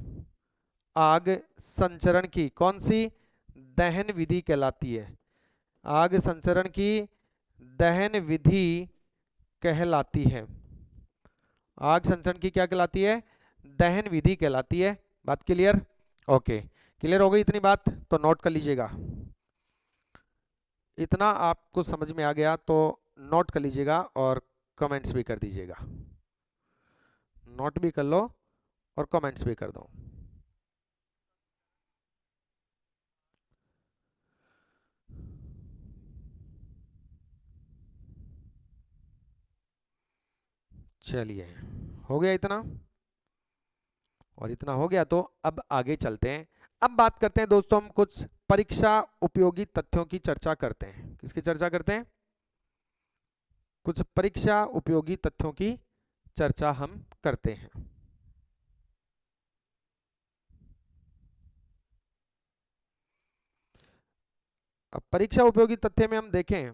आग संचरण की कौन सी? दहन विधि कहलाती है। आग संचरण की दहन विधि कहलाती है। आग संचरण की क्या कहलाती है? दहन विधि कहलाती है। बात क्लियर? ओके, क्लियर हो गई इतनी बात? तो नोट कर लीजिएगा। इतना आपको समझ में आ गया तो नोट कर लीजिएगा और कमेंट्स भी कर दीजिएगा। नोट भी कर लो और कमेंट्स भी कर दो। चलिए, हो गया इतना? और इतना हो गया तो अब आगे चलते हैं। अब बात करते हैं दोस्तों, हम कुछ परीक्षा उपयोगी तथ्यों की चर्चा करते हैं। किसकी चर्चा करते हैं? कुछ परीक्षा उपयोगी तथ्यों की चर्चा हम करते हैं। अब परीक्षा उपयोगी तथ्य में हम देखें,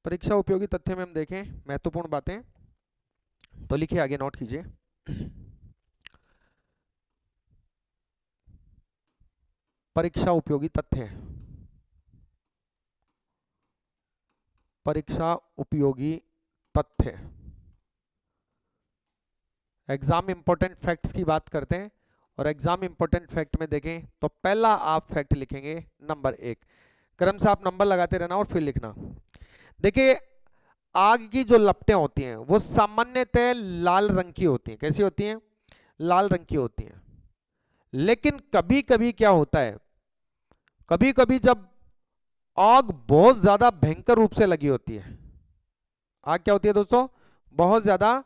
परीक्षा उपयोगी तथ्य में हम देखें महत्वपूर्ण बातें, तो लिखिए आगे, नोट कीजिए। परीक्षा उपयोगी तथ्य, परीक्षा उपयोगी तथ्य, एग्जाम इंपॉर्टेंट फैक्ट्स की बात करते हैं। और एग्जाम इंपॉर्टेंट फैक्ट में देखें तो पहला आप फैक्ट लिखेंगे नंबर 1। क्रम से आप नंबर लगाते रहना और फिर लिखना। देखिए, आग की जो लपटें होती हैं वो सामान्यतः लाल रंग की होती हैं। कैसी होती हैं? लाल रंग की होती हैं। लेकिन कभी कभी क्या होता है, कभी कभी जब आग बहुत ज्यादा भयंकर रूप से लगी होती है, आग क्या होती है दोस्तों? बहुत ज्यादा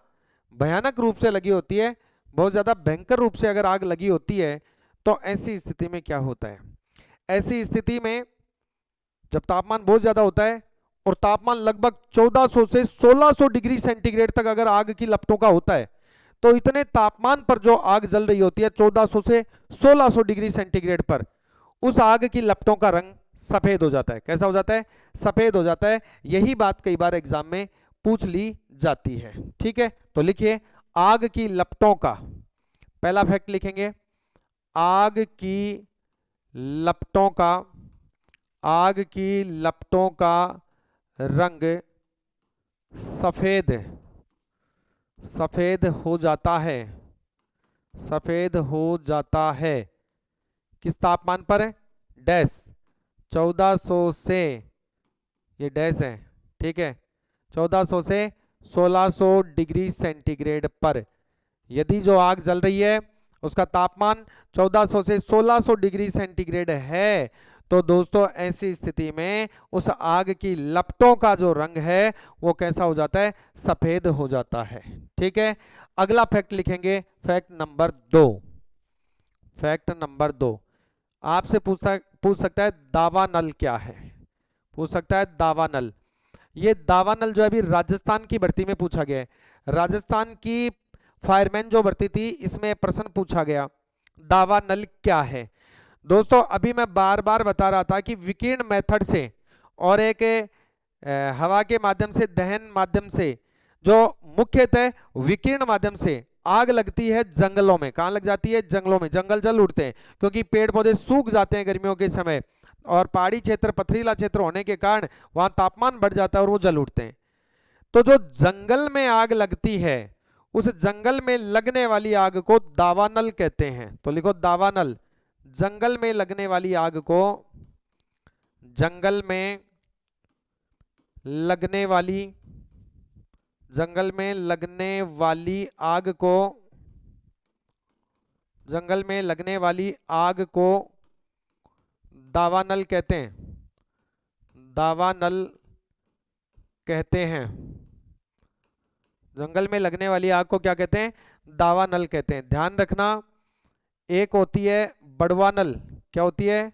भयानक रूप से लगी होती है, बहुत ज्यादा भयंकर रूप से अगर आग लगी होती है तो ऐसी स्थिति में क्या होता है? ऐसी स्थिति में जब तापमान बहुत ज्यादा होता है और तापमान लगभग 1400 से 1600 डिग्री सेंटीग्रेड तक अगर आग की लपटों का होता है, तो इतने तापमान पर जो आग जल रही होती है 1400 से 1600 डिग्री सेंटीग्रेड पर, उस आग की लपटों का रंग सफेद हो जाता है। कैसा हो जाता है? सफेद हो जाता है। यही बात कई बार एग्जाम में पूछ ली जाती है। ठीक है, तो लिखिए आग की लपटों का, पहला फैक्ट लिखेंगे, आग की लपटों का, आग की लपटों का रंग सफेद, सफेद हो जाता है, सफेद हो जाता है। किस तापमान पर? डैश 1400 से, ये डैश है, ठीक है, 1400 से 1600 डिग्री सेंटीग्रेड पर यदि जो आग जल रही है उसका तापमान 1400 से 1600 डिग्री सेंटीग्रेड है, तो दोस्तों ऐसी स्थिति में उस आग की लपटों का जो रंग है वो कैसा हो जाता है? सफेद हो जाता है। ठीक है, अगला फैक्ट लिखेंगे, फैक्ट नंबर 2। फैक्ट नंबर 2 आपसे पूछ सकता है दावानल क्या है? पूछ सकता है दावानल। ये दावानल जो अभी राजस्थान की भर्ती में पूछा गया है, राजस्थान की फायरमैन जो भर्ती थी इसमें प्रश्न पूछा गया, दावानल क्या है? दोस्तों अभी मैं बार बार बता रहा था कि विकिरण मेथड से और एक हवा के माध्यम से, दहन माध्यम से, जो मुख्यतः विकिरण माध्यम से आग लगती है जंगलों में। कहां लग जाती है? जंगलों में। जंगल जल उठते हैं क्योंकि पेड़ पौधे सूख जाते हैं गर्मियों के समय, और पहाड़ी क्षेत्र, पथरीला क्षेत्र होने के कारण वहां तापमान बढ़ जाता है और वो जल उठते हैं। तो जो जंगल में आग लगती है, उस जंगल में लगने वाली आग को दावानल कहते हैं। तो लिखो दावानल, जंगल में लगने वाली आग को, जंगल में लगने वाली, जंगल में लगने वाली आग को, जंगल में लगने वाली आग को दावानल कहते हैं, दावानल कहते हैं। जंगल में लगने वाली आग को क्या कहते हैं? दावानल कहते हैं। ध्यान रखना, एक होती है बड़वानल। क्या होती है?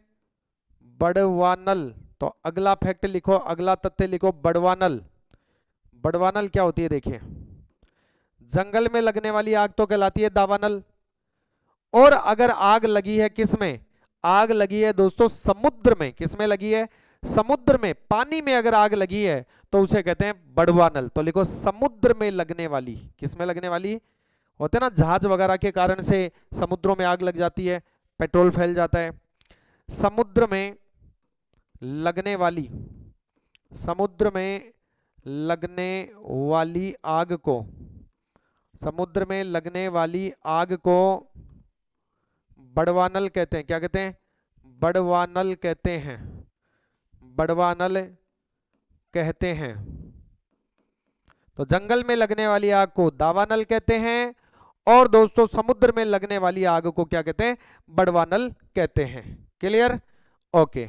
बड़वानल। तो अगला फैक्ट लिखो, अगला तथ्य लिखो, बड़वानल। बड़वानल क्या होती है देखिए, जंगल में लगने वाली आग तो कहलाती है दावानल। और अगर आग लगी है किसमें? आग लगी है दोस्तों समुद्र में। किसमें लगी है? समुद्र में। पानी में अगर आग लगी है तो उसे कहते हैं बड़वानल। तो लिखो समुद्र में लगने वाली। किसमें लगने वाली? होते ना जहाज वगैरह के कारण से समुद्रों में आग लग जाती है, पेट्रोल फैल जाता है। समुद्र में लगने वाली, समुद्र में लगने वाली आग को, समुद्र में लगने वाली आग को बड़वानल कहते हैं। क्या कहते हैं? बड़वानल कहते हैं, बड़वानल कहते हैं। तो जंगल में लगने वाली आग को दावानल कहते हैं, और दोस्तों समुद्र में लगने वाली आग को क्या कहते हैं? बड़वानल कहते हैं। क्लियर? ओके,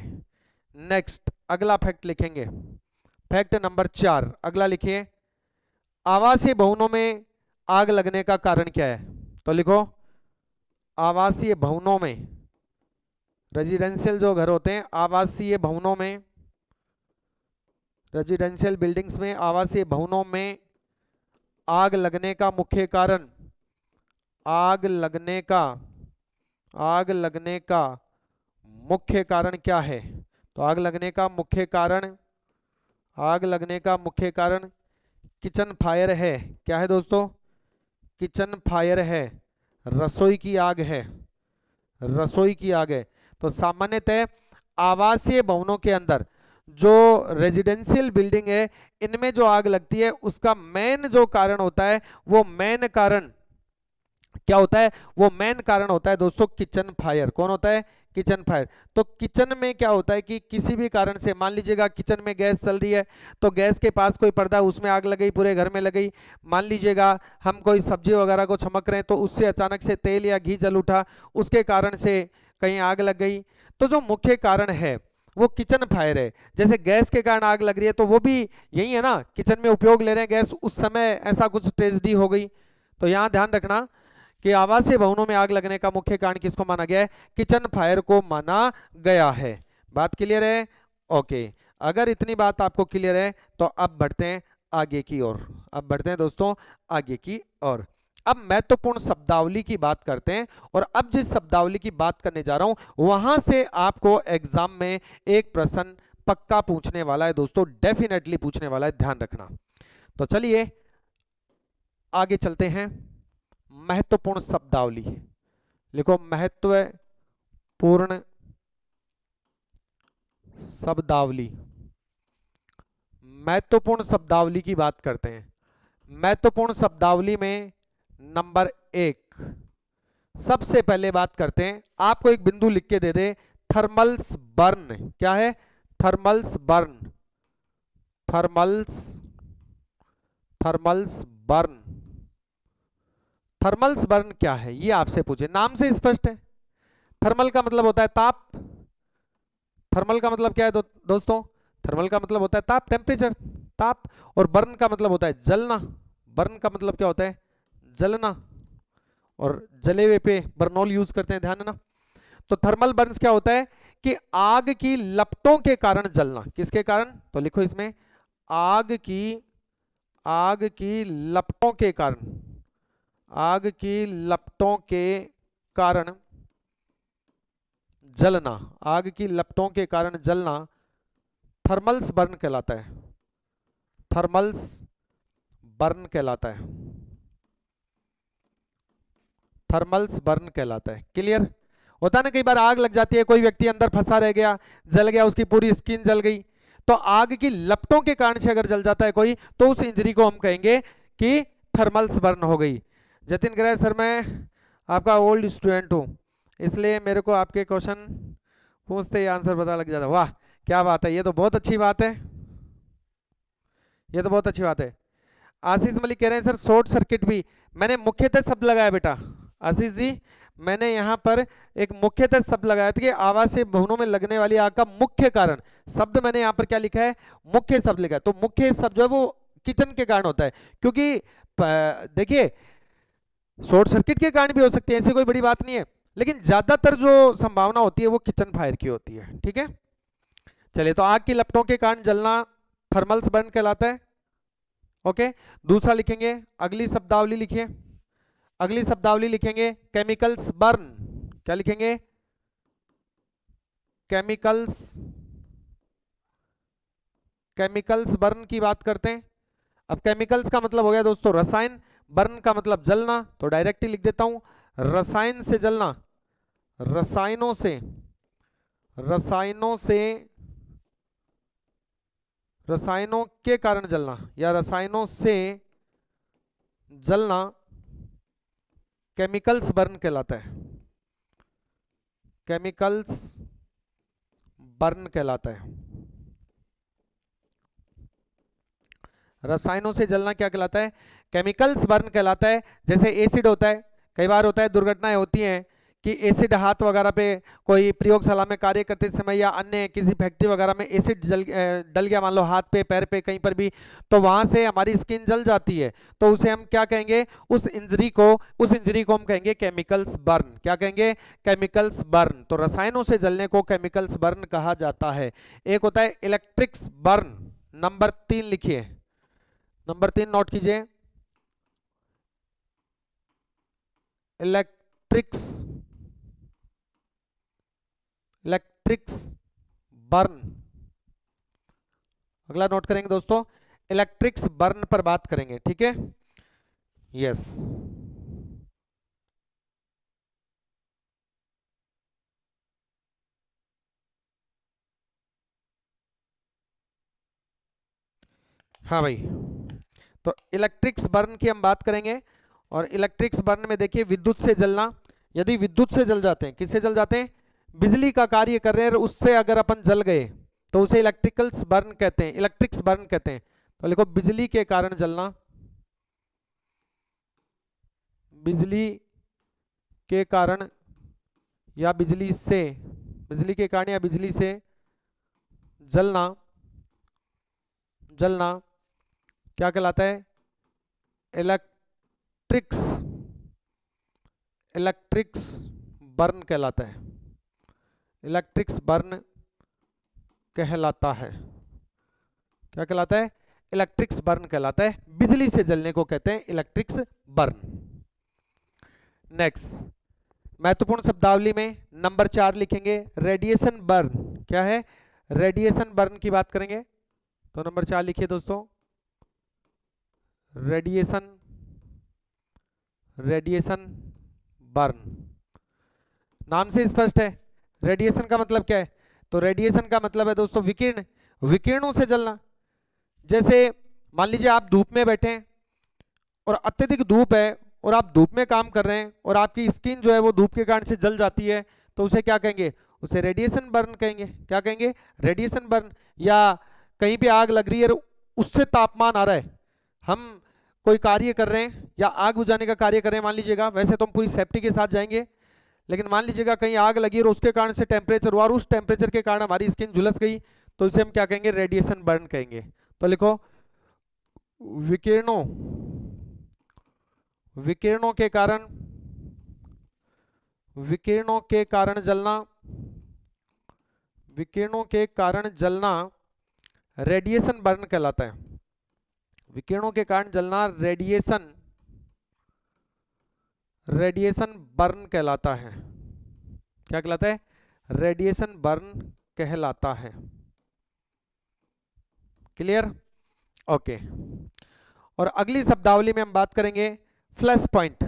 नेक्स्ट अगला फैक्ट लिखेंगे, फैक्ट नंबर 4। अगला लिखिए, आवासीय भवनों में आग लगने का कारण क्या है? तो लिखो, आवासीय भवनों में, रेजिडेंशियल जो घर होते हैं, आवासीय भवनों में, रेजिडेंशियल बिल्डिंग्स में, आवासीय भवनों में आग लगने का मुख्य कारण, आग लगने का, आग लगने का मुख्य कारण क्या है? तो आग लगने का मुख्य कारण, आग लगने का मुख्य कारण किचन फायर है। क्या है दोस्तों? किचन फायर है, रसोई की आग है, रसोई की आग है। तो सामान्यतः आवासीय भवनों के अंदर जो रेजिडेंशियल बिल्डिंग है, इनमें जो आग लगती है उसका मेन जो कारण होता है, वो मेन कारण क्या होता है? वो मेन कारण होता है दोस्तों किचन फायर। कौन होता है? Kitchen fire. तो किचन में क्या होता है कि किसी भी कारण से, मान लीजिएगा किचन में गैस चल रही है, तो गैस के पास कोई पर्दा, उसमें आग लग गई, पूरे घर में लग गई। मान लीजिएगा हम कोई सब्जी वगैरह को छमक रहे हैं, तो उससे अचानक से तेल या घी जल उठा, उसके कारण से कहीं आग लग गई। तो जो मुख्य कारण है वो किचन फायर है। जैसे गैस के कारण आग लग रही है, तो वो भी यही है ना, किचन में उपयोग ले रहे हैं गैस, उस समय ऐसा कुछ ट्रेजेडी हो गई। तो यहाँ ध्यान रखना कि आवासीय भवनों में आग लगने का मुख्य कारण किसको माना गया है? किचन फायर को माना गया है। बात क्लियर है? ओके, अगर इतनी बात आपको क्लियर है तो अब बढ़ते हैं आगे की ओर। अब बढ़ते हैं दोस्तों आगे की ओर। अब महत्वपूर्ण शब्दावली की बात करते हैं, और अब जिस शब्दावली की बात करने जा रहा हूं वहां से आपको एग्जाम में एक प्रश्न पक्का पूछने वाला है दोस्तों, डेफिनेटली पूछने वाला है, ध्यान रखना। तो चलिए आगे चलते हैं। महत्वपूर्ण शब्दावली लिखो, महत्वपूर्ण शब्दावली। महत्वपूर्ण शब्दावली की बात करते हैं। महत्वपूर्ण शब्दावली में नंबर 1, सबसे पहले बात करते हैं, आपको एक बिंदु लिख के दे दे, थर्मल्स बर्न। क्या है? Thermals burn, thermals, thermals burn. Thermals burn क्या है ये आपसे पूछे, नाम से स्पष्ट है। थर्मल का मतलब होता है ताप। थर्मल का मतलब क्या है दोस्तों? थर्मल का मतलब होता है ताप, टेम्परेचर, ताप। और बर्न का मतलब होता है जलना। बर्न का मतलब क्या होता है? जलना। और जले हुए पे बर्नॉल यूज करते हैं, ध्यान देना। तो थर्मल बर्न्स क्या होता है कि आग की लपटों के कारण जलना। किसके कारण? तो लिखो इसमें, आग की लपटों के कारण, आग की लपटों के कारण जलना, आग की लपटों के कारण जलना थर्मल्स बर्न कहलाता है। थर्मल्स बर्न कहलाता है, थर्मल्स बर्न कहलाता है। क्लियर? होता है ना, कई बार आग लग जाती है, कोई व्यक्ति अंदर फंसा रह गया, जल गया, उसकी पूरी स्किन जल गई। तो आग की लपटों के कारण से अगर जल जाता है कोई, तो उस इंजरी को हम कहेंगे कि थर्मल्स बर्न हो गई। जतिन ग्रह सर, मैं आपका ओल्ड स्टूडेंट हूँ, इसलिए मेरे को आपके क्वेश्चन पूछते ही आंसर पता लग जाता। वाह क्या बात है, ये तो बहुत अच्छी बात है, ये तो बहुत अच्छी बात है। आशीष मलिक कह रहे हैं सर शॉर्ट सर्किट भी, मैंने मुख्यतः शब्द लगाया बेटा आशीष जी, मैंने यहाँ पर एक मुख्यतः शब्द लगाया था कि आवासीय भवनों में लगने वाली आग का मुख्य कारण, शब्द मैंने यहाँ पर क्या लिखा है, मुख्य शब्द लिखा है। तो मुख्य शब्द जो है वो किचन के कारण होता है, क्योंकि देखिए शॉर्ट सर्किट के कारण भी हो सकती है, ऐसी कोई बड़ी बात नहीं है, लेकिन ज्यादातर जो संभावना होती है वो किचन फायर की होती है। ठीक है, चलिए तो आग की लपटों के कारण जलना थर्मल्स बर्न कहलाता है। ओके, दूसरा लिखेंगे, अगली शब्दावली लिखिए, अगली शब्दावली लिखेंगे केमिकल्स बर्न, क्या लिखेंगे, केमिकल्स, केमिकल्स बर्न की बात करते हैं। अब केमिकल्स का मतलब हो गया दोस्तों रसायन, बर्न का मतलब जलना, तो डायरेक्टली लिख देता हूं रसायन से जलना, रसायनों से, रसायनों से, रसायनों के कारण जलना या रसायनों से जलना केमिकल्स बर्न कहलाता है, केमिकल्स बर्न कहलाता है। रसायनों से जलना क्या कहलाता है, केमिकल्स बर्न कहलाता है। जैसे एसिड होता है, कई बार होता है दुर्घटनाएं होती हैं कि एसिड हाथ वगैरह पे, कोई प्रयोगशाला में कार्य करते समय या अन्य किसी फैक्ट्री वगैरह में एसिड डल गया मान लो हाथ पे पैर पे कहीं पर भी, तो वहां से हमारी स्किन जल जाती है, तो उसे हम क्या कहेंगे, उस इंजरी को, उस इंजरी को हम कहेंगे केमिकल्स बर्न, क्या कहेंगे, केमिकल्स बर्न। तो रसायनों से जलने को केमिकल्स बर्न कहा जाता है। एक होता है इलेक्ट्रिक्स बर्न, नंबर 3 लिखिए, नंबर 3 नोट कीजिए, इलेक्ट्रिक्स, इलेक्ट्रिक्स बर्न, अगला नोट करेंगे दोस्तों, इलेक्ट्रिक्स बर्न पर बात करेंगे। ठीक है, यस, हाँ भाई, तो इलेक्ट्रिक्स बर्न की हम बात करेंगे। और इलेक्ट्रिक्स बर्न में देखिए विद्युत से जलना, यदि विद्युत से जल जाते हैं, किससे जल जाते हैं, बिजली का कार्य कर रहे हैं उससे अगर अपन जल गए तो उसे इलेक्ट्रिकल्स बर्न कहते हैं, इलेक्ट्रिक्स बर्न कहते हैं। तो लिखो बिजली के कारण जलना, बिजली के कारण या बिजली से, बिजली के कारण या बिजली से जलना, जलना क्या कहलाता है, इलेक्ट्रिक्स, इलेक्ट्रिक्स बर्न कहलाता है, इलेक्ट्रिक्स बर्न कहलाता है, क्या कहलाता है, इलेक्ट्रिक्स बर्न कहलाता है, बिजली से जलने को कहते हैं इलेक्ट्रिक्स बर्न। नेक्स्ट महत्वपूर्ण शब्दावली में नंबर 4 लिखेंगे रेडिएशन बर्न, क्या है, रेडिएशन बर्न की बात करेंगे। तो नंबर 4 लिखिए दोस्तों, रेडिएशन, रेडिएशन बर्न, नाम से स्पष्ट है रेडिएशन का मतलब क्या है, तो रेडिएशन का मतलब है दोस्तों विकिरण, विकिरणों से जलना। जैसे मान लीजिए आप धूप में बैठे हैं और अत्यधिक धूप है और आप धूप में काम कर रहे हैं और आपकी स्किन जो है वो धूप के कारण से जल जाती है, तो उसे क्या कहेंगे, उसे रेडिएशन बर्न कहेंगे, क्या कहेंगे, रेडिएशन बर्न। या कहीं पे आग लग रही है, उससे तापमान आ रहा है, हम कोई कार्य कर रहे हैं या आग बुझाने का कार्य कर रहे हैं, मान लीजिएगा वैसे तो हम पूरी सेफ्टी के साथ जाएंगे, लेकिन मान लीजिएगा कहीं आग लगी और उसके कारण से टेम्परेचर हुआ और उस टेम्परेचर के कारण हमारी स्किन झुलस गई, तो इसे हम क्या कहेंगे, रेडिएशन बर्न कहेंगे। तो लिखो विकिरणों, विकिरणों के कारण, विकिरणों के कारण जलना, विकिरणों के कारण जलना रेडिएशन बर्न कहलाता है, विकिरणों के कारण जलना रेडिएशन, रेडिएशन बर्न कहलाता है, क्या कहलाता है, रेडिएशन बर्न कहलाता है। Clear, okay. और अगली शब्दावली में हम बात करेंगे फ्लैश पॉइंट,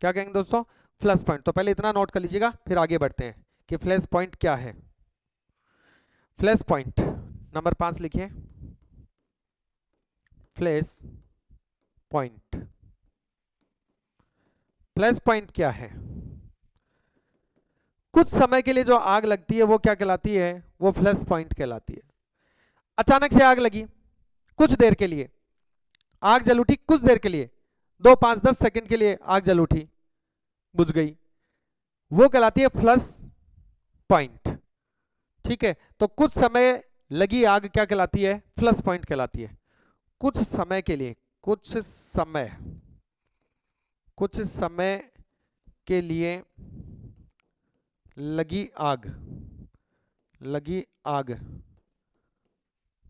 क्या कहेंगे दोस्तों, फ्लैश पॉइंट। तो पहले इतना नोट कर लीजिएगा फिर आगे बढ़ते हैं कि फ्लैश पॉइंट क्या है। फ्लैश पॉइंट नंबर 5 लिखिए, फ्लैश पॉइंट, फ्लैश पॉइंट क्या है, कुछ समय के लिए जो आग लगती है वो क्या कहलाती है? वो फ्लैश पॉइंट कहलाती है। अचानक से आग लगी, कुछ देर के लिए आग जल उठी, कुछ देर के लिए 2 5 10 सेकंड के लिए आग जल उठी, बुझ गई, वो कहलाती है फ्लश पॉइंट। ठीक है, तो कुछ समय लगी आग क्या कहलाती है? फ्लश पॉइंट कहलाती है। कुछ समय के लिए, कुछ समय के लिए लगी आग,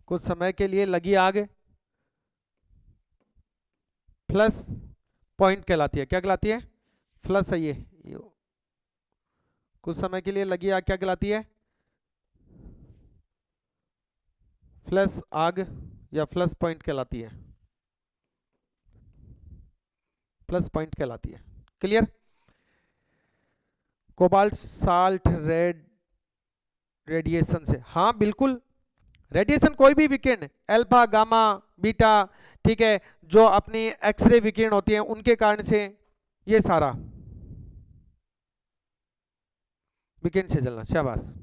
कुछ समय के लिए लगी आग फ्लश पॉइंट कहलाती है। क्या कहलाती है? फ्लश है ये। कुछ समय के लिए लगी आग क्या कहलाती है? फ्लश आग या फ्लश पॉइंट कहलाती है। फ्लश पॉइंट कहलाती है। क्लियर? कोबाल्ट साल्ट रेडिएशन से, हाँ बिल्कुल, रेडिएशन कोई भी विकिरण, अल्फा गामा बीटा, ठीक है, जो अपनी एक्सरे विकिरण होती है उनके कारण से ये सारा विकिरण से जलना। शाबाश।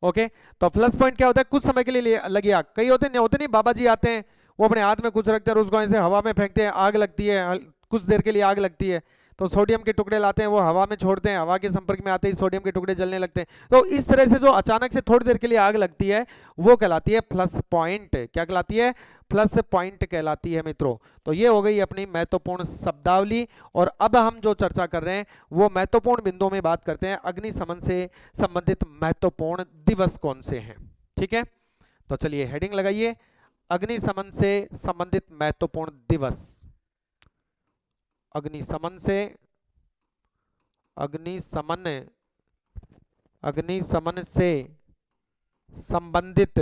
ओके, तो प्लस पॉइंट क्या होता है? कुछ समय के लिए लगी आग। कई होते नहीं, बाबा जी आते हैं, वो अपने हाथ में कुछ रखते हैं और उसको ऐसे हवा में फेंकते हैं, आग लगती है, कुछ देर के लिए आग लगती है। तो सोडियम के टुकड़े लाते हैं, वो हवा में छोड़ते हैं, हवा के संपर्क में आते ही सोडियम के टुकड़े जलने लगते हैं। तो इस तरह से जो अचानक से थोड़ी देर के लिए आग लगती है वो कहलाती है प्लस पॉइंट। क्या कहलाती है? प्लस पॉइंट कहलाती है मित्रों। तो ये हो गई अपनी महत्वपूर्ण शब्दावली। और अब हम जो चर्चा कर रहे हैं वो महत्वपूर्ण बिंदुओं में बात करते हैं, अग्निशमन से संबंधित महत्वपूर्ण दिवस कौन से हैं। ठीक है, तो चलिए हेडिंग लगाइए, अग्निशमन से संबंधित महत्वपूर्ण दिवस। अग्निशमन से अग्निशमन अग्निशमन से संबंधित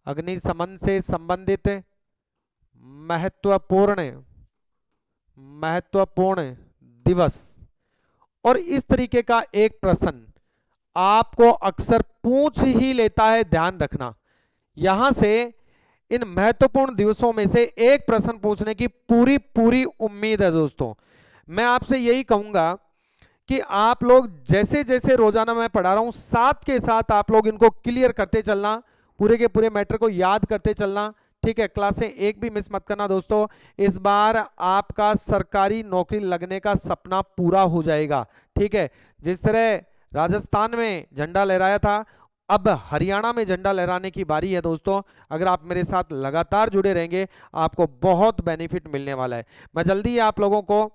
अग्निशमन से संबंधित महत्वपूर्ण महत्वपूर्ण दिवस। और इस तरीके का एक प्रश्न आपको अक्सर पूछ ही लेता है, ध्यान रखना। यहां से इन महत्वपूर्ण दिवसों में से एक प्रश्न पूछने की पूरी पूरी उम्मीद है दोस्तों। मैं आपसे यही कहूंगा कि आप लोग जैसे जैसे रोजाना मैं पढ़ा रहा हूं, साथ के साथ आप लोग इनको क्लियर करते चलना, पूरे के पूरे मैटर को याद करते चलना। ठीक है, क्लासें एक भी मिस मत करना दोस्तों। इस बार आपका सरकारी नौकरी लगने का सपना पूरा हो जाएगा। ठीक है, जिस तरह राजस्थान में झंडा लहराया था, अब हरियाणा में झंडा लहराने की बारी है दोस्तों। अगर आप मेरे साथ लगातार जुड़े रहेंगे आपको बहुत बेनिफिट मिलने वाला है। मैं जल्दी ही आप लोगों को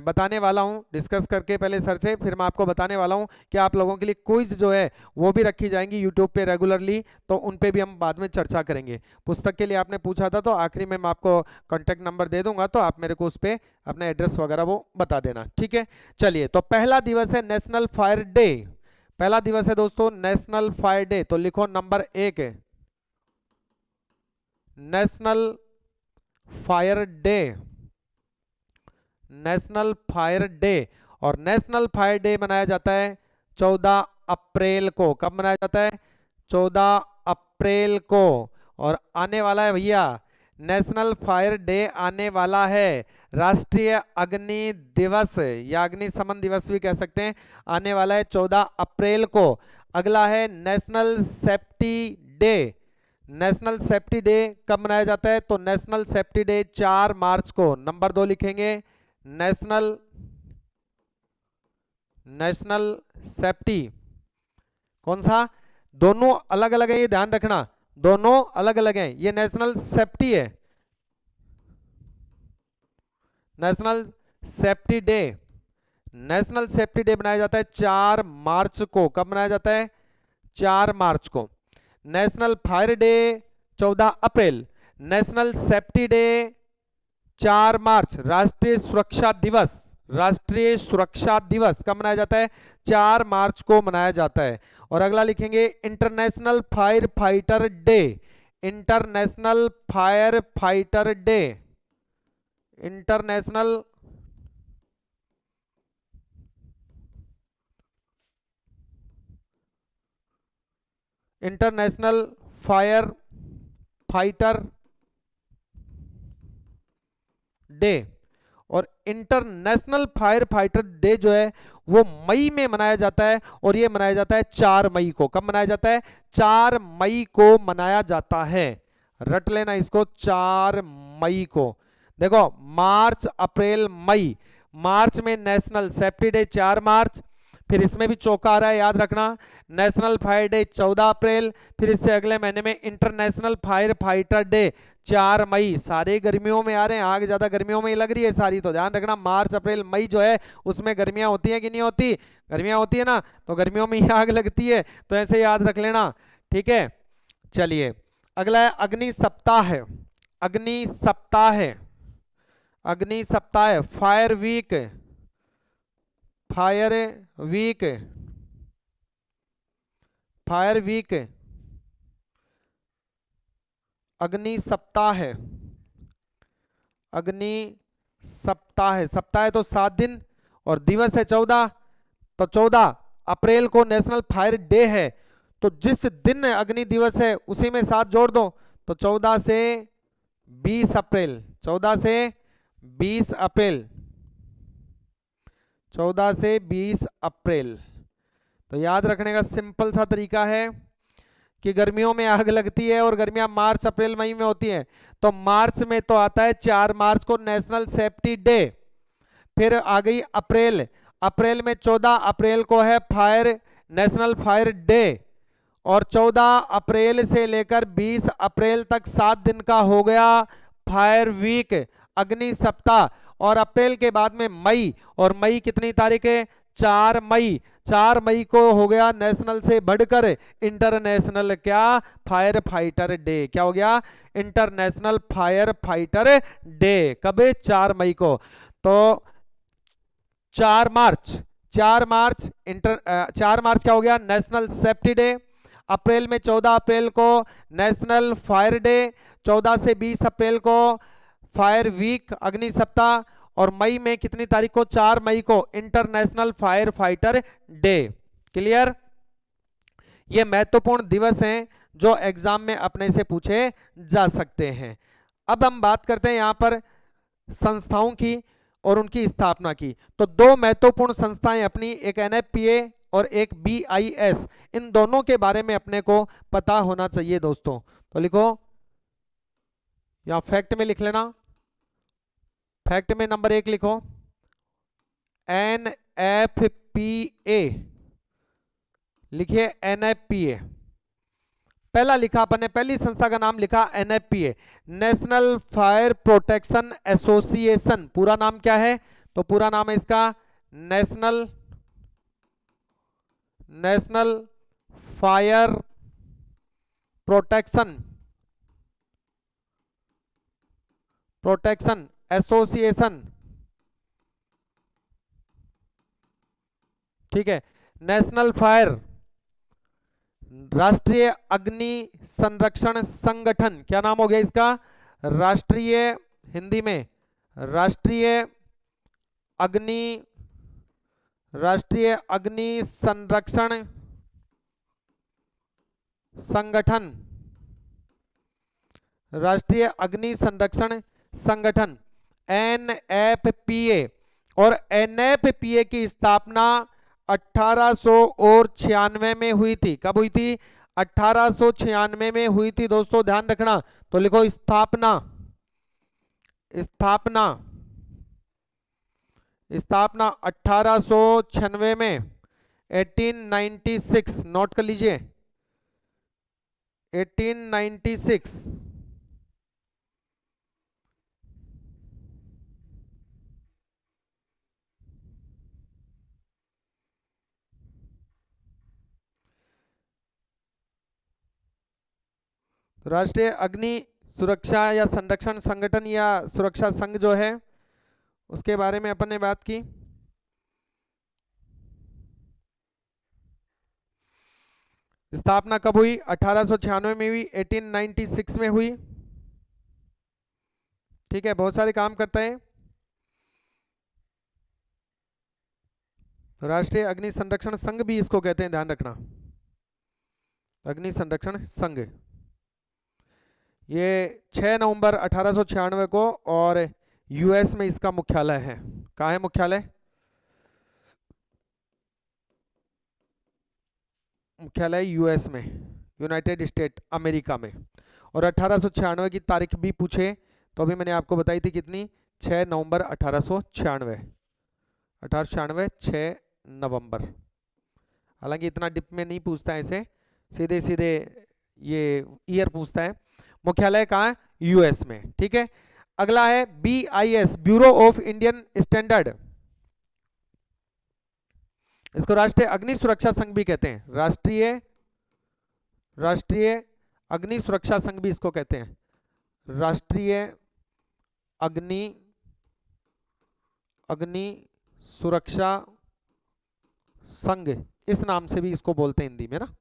बताने वाला हूं, डिस्कस करके पहले सर से, फिर मैं आपको बताने वाला हूं कि आप लोगों के लिए क्विज जो है वो भी रखी जाएंगी यूट्यूब पे रेगुलरली, तो उन पे भी हम बाद में चर्चा करेंगे। पुस्तक के लिए आपने पूछा था, तो आखिरी में मैं आपको कॉन्टैक्ट नंबर दे दूंगा, तो आप मेरे को उस पर अपना एड्रेस वगैरह वो बता देना। ठीक है, चलिए, तो पहला दिवस है नेशनल फायर डे। पहला दिवस है दोस्तों नेशनल फायर डे, तो लिखो number 1 national fire day. National fire day, और नेशनल फायर डे मनाया जाता है 14 अप्रैल को। कब मनाया जाता है? 14 अप्रैल को। और आने वाला है भैया नेशनल फायर डे, आने वाला है राष्ट्रीय अग्नि दिवस या अग्निशमन दिवस भी कह सकते हैं, आने वाला है 14 अप्रैल को। अगला है national safety day. National safety day कब मनाया जाता है? तो नेशनल सेफ्टी डे 4 मार्च को। नंबर 2 लिखेंगे, नेशनल सेफ्टी, कौन सा? दोनों अलग अलग है, ये ध्यान रखना, दोनों अलग अलग हैं। ये नेशनल सेफ्टी है, national safety day. National safety day मनाया जाता है 4 मार्च को। कब मनाया जाता है? 4 मार्च को। नेशनल फायर डे 14 अप्रैल, नेशनल सेफ्टी डे 4 मार्च। राष्ट्रीय सुरक्षा दिवस, राष्ट्रीय सुरक्षा दिवस कब मनाया जाता है? 4 मार्च को मनाया जाता है। और अगला लिखेंगे international fire fighter day. International fire fighter day, international international fire fighter day. और इंटरनेशनल फायर फाइटर डे जो है वो मई में मनाया जाता है, और ये मनाया जाता है 4 मई को। कब मनाया जाता है? 4 मई को मनाया जाता है। रट लेना इसको, 4 मई को। देखो, मार्च, अप्रैल, मई। मार्च में नेशनल सेफ्टी डे 4 मार्च, फिर इसमें भी चौका आ रहा है, याद रखना। नेशनल फायर डे 14 अप्रैल, फिर इससे अगले महीने में इंटरनेशनल फायर फाइटर डे 4 मई। सारे गर्मियों में आ रहे हैं, आग ज्यादा गर्मियों में ही लग रही है सारी, तो ध्यान रखना मार्च अप्रैल मई जो है उसमें गर्मियां होती है कि नहीं होती? गर्मियां होती है ना, तो गर्मियों में ही आग लगती है, तो ऐसे याद रख लेना। ठीक है, चलिए अगला है अग्नि सप्ताह। अग्नि सप्ताह, अग्नि सप्ताह, fire week, fire week, fire week, अग्नि सप्ताह, अग्नि सप्ताह। सप्ताह तो 7 दिन, और दिवस है 14, तो 14 अप्रैल को नेशनल फायर डे है, तो जिस दिन अग्नि दिवस है उसी में 7 जोड़ दो, तो 14 से 20 अप्रैल, 14 से 20 अप्रैल, 14 से 20 अप्रैल। तो याद रखने का सिंपल सा तरीका है कि गर्मियों में आग लगती है और गर्मियां मार्च अप्रैल मई में होती हैं, तो मार्च में तो आता है 4 मार्च को नेशनल सेफ्टी डे। फिर आ गई अप्रैल, अप्रैल में 14 अप्रैल को है फायर, नेशनल फायर डे, और 14 अप्रैल से लेकर 20 अप्रैल तक 7 दिन का हो गया फायर वीक, अग्नि सप्ताह। और अप्रैल के बाद में मई, और मई कितनी तारीख है? 4 मई। 4 मई को हो गया नेशनल से बढ़कर इंटरनेशनल क्या? Fire fighter day. क्या हो गया? International fire fighter day. कब? 4 मई को। तो 4 मार्च, 4 मार्च 4 मार्च क्या हो गया? National safety day. अप्रैल में 14 अप्रैल को नेशनल फायर डे, 14 से 20 अप्रैल को फायर वीक, अग्नि सप्ताह, और मई में कितनी तारीख को? 4 मई को international fire fighter day. Clear? ये महत्वपूर्ण दिवस हैं जो एग्जाम में अपने से पूछे जा सकते हैं। अब हम बात करते हैं यहां पर संस्थाओं की और उनकी स्थापना की। तो 2 महत्वपूर्ण संस्थाएं अपनी, एक एनएफपीए और एक बीआईएस, इन दोनों के बारे में अपने को पता होना चाहिए दोस्तों। तो लिखो, या फैक्ट में लिख लेना, फैक्ट में नंबर 1 लिखो, एनएफपीए, लिखिए एनएफपीए। पहला लिखा अपन ने, पहली संस्था का नाम लिखा एनएफपीए, नेशनल फायर प्रोटेक्शन एसोसिएशन। पूरा नाम क्या है? तो पूरा नाम है इसका नेशनल फायर प्रोटेक्शन एसोसिएशन। ठीक है, नेशनल फायर, राष्ट्रीय अग्नि संरक्षण संगठन। क्या नाम हो गया इसका? राष्ट्रीय, हिंदी में राष्ट्रीय अग्नि, राष्ट्रीय अग्नि संरक्षण संगठन, राष्ट्रीय अग्नि संरक्षण संगठन, एनएफपीए। और एनएफपीए की स्थापना 1896 में हुई थी। कब हुई थी? 1896 में हुई थी दोस्तों, ध्यान रखना। तो लिखो स्थापना, स्थापना, स्थापना 1896 में, 1896 नोट कर लीजिए, 1896। राष्ट्रीय अग्नि सुरक्षा या संरक्षण संगठन या सुरक्षा संघ जो है उसके बारे में अपन ने बात की। स्थापना कब हुई? 1896 में हुई, 1896 में हुई। ठीक है, बहुत सारे काम करते हैं। राष्ट्रीय अग्नि संरक्षण संघ भी इसको कहते हैं, ध्यान रखना, अग्नि संरक्षण संघ। ये 6 नवंबर 1896 को और यूएस में इसका मुख्यालय है। कहाँ है मुख्यालय? मुख्यालय यूएस में, यूनाइटेड स्टेट अमेरिका में। और 1896 की तारीख भी पूछे तो अभी मैंने आपको बताई थी कितनी, 6 नवंबर 1896। 1896 6 नवंबर। हालांकि इतना डिप में नहीं पूछता है ऐसे, सीधे सीधे ये ईयर पूछता है। मुख्यालय कहाँ है? यूएस में। ठीक है, अगला है BIS, bureau of Indian standard. इसको राष्ट्रीय अग्नि सुरक्षा संघ भी कहते हैं, राष्ट्रीय अग्नि सुरक्षा संघ भी इसको कहते हैं, राष्ट्रीय अग्नि सुरक्षा संघ, इस नाम से भी इसको बोलते हैं हिंदी में ना।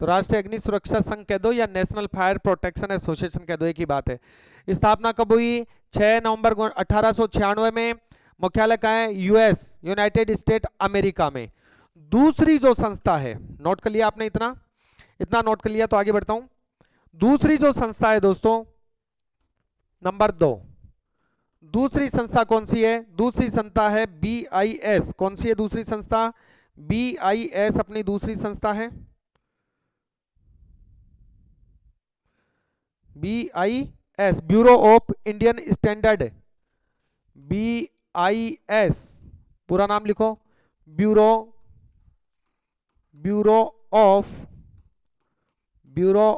तो राष्ट्रीय अग्नि सुरक्षा संघ कह दो या नेशनल फायर प्रोटेक्शन एसोसिएशन कह दो, एक ही बात है। स्थापना कब हुई? 6 नवंबर 1896 में। मुख्यालय कहाँ है? यूएस, यूनाइटेड स्टेट अमेरिका में। दूसरी जो संस्था है, नोट कर लिया आपने, इतना नोट कर लिया तो आगे बढ़ता हूं। दूसरी जो संस्था है दोस्तों, नंबर 2, दूसरी संस्था कौन सी है? दूसरी संस्था है BIS। कौन सी है दूसरी संस्था? BIS अपनी दूसरी संस्था है। BIS, bureau of Indian standard. BIS पूरा नाम लिखो, bureau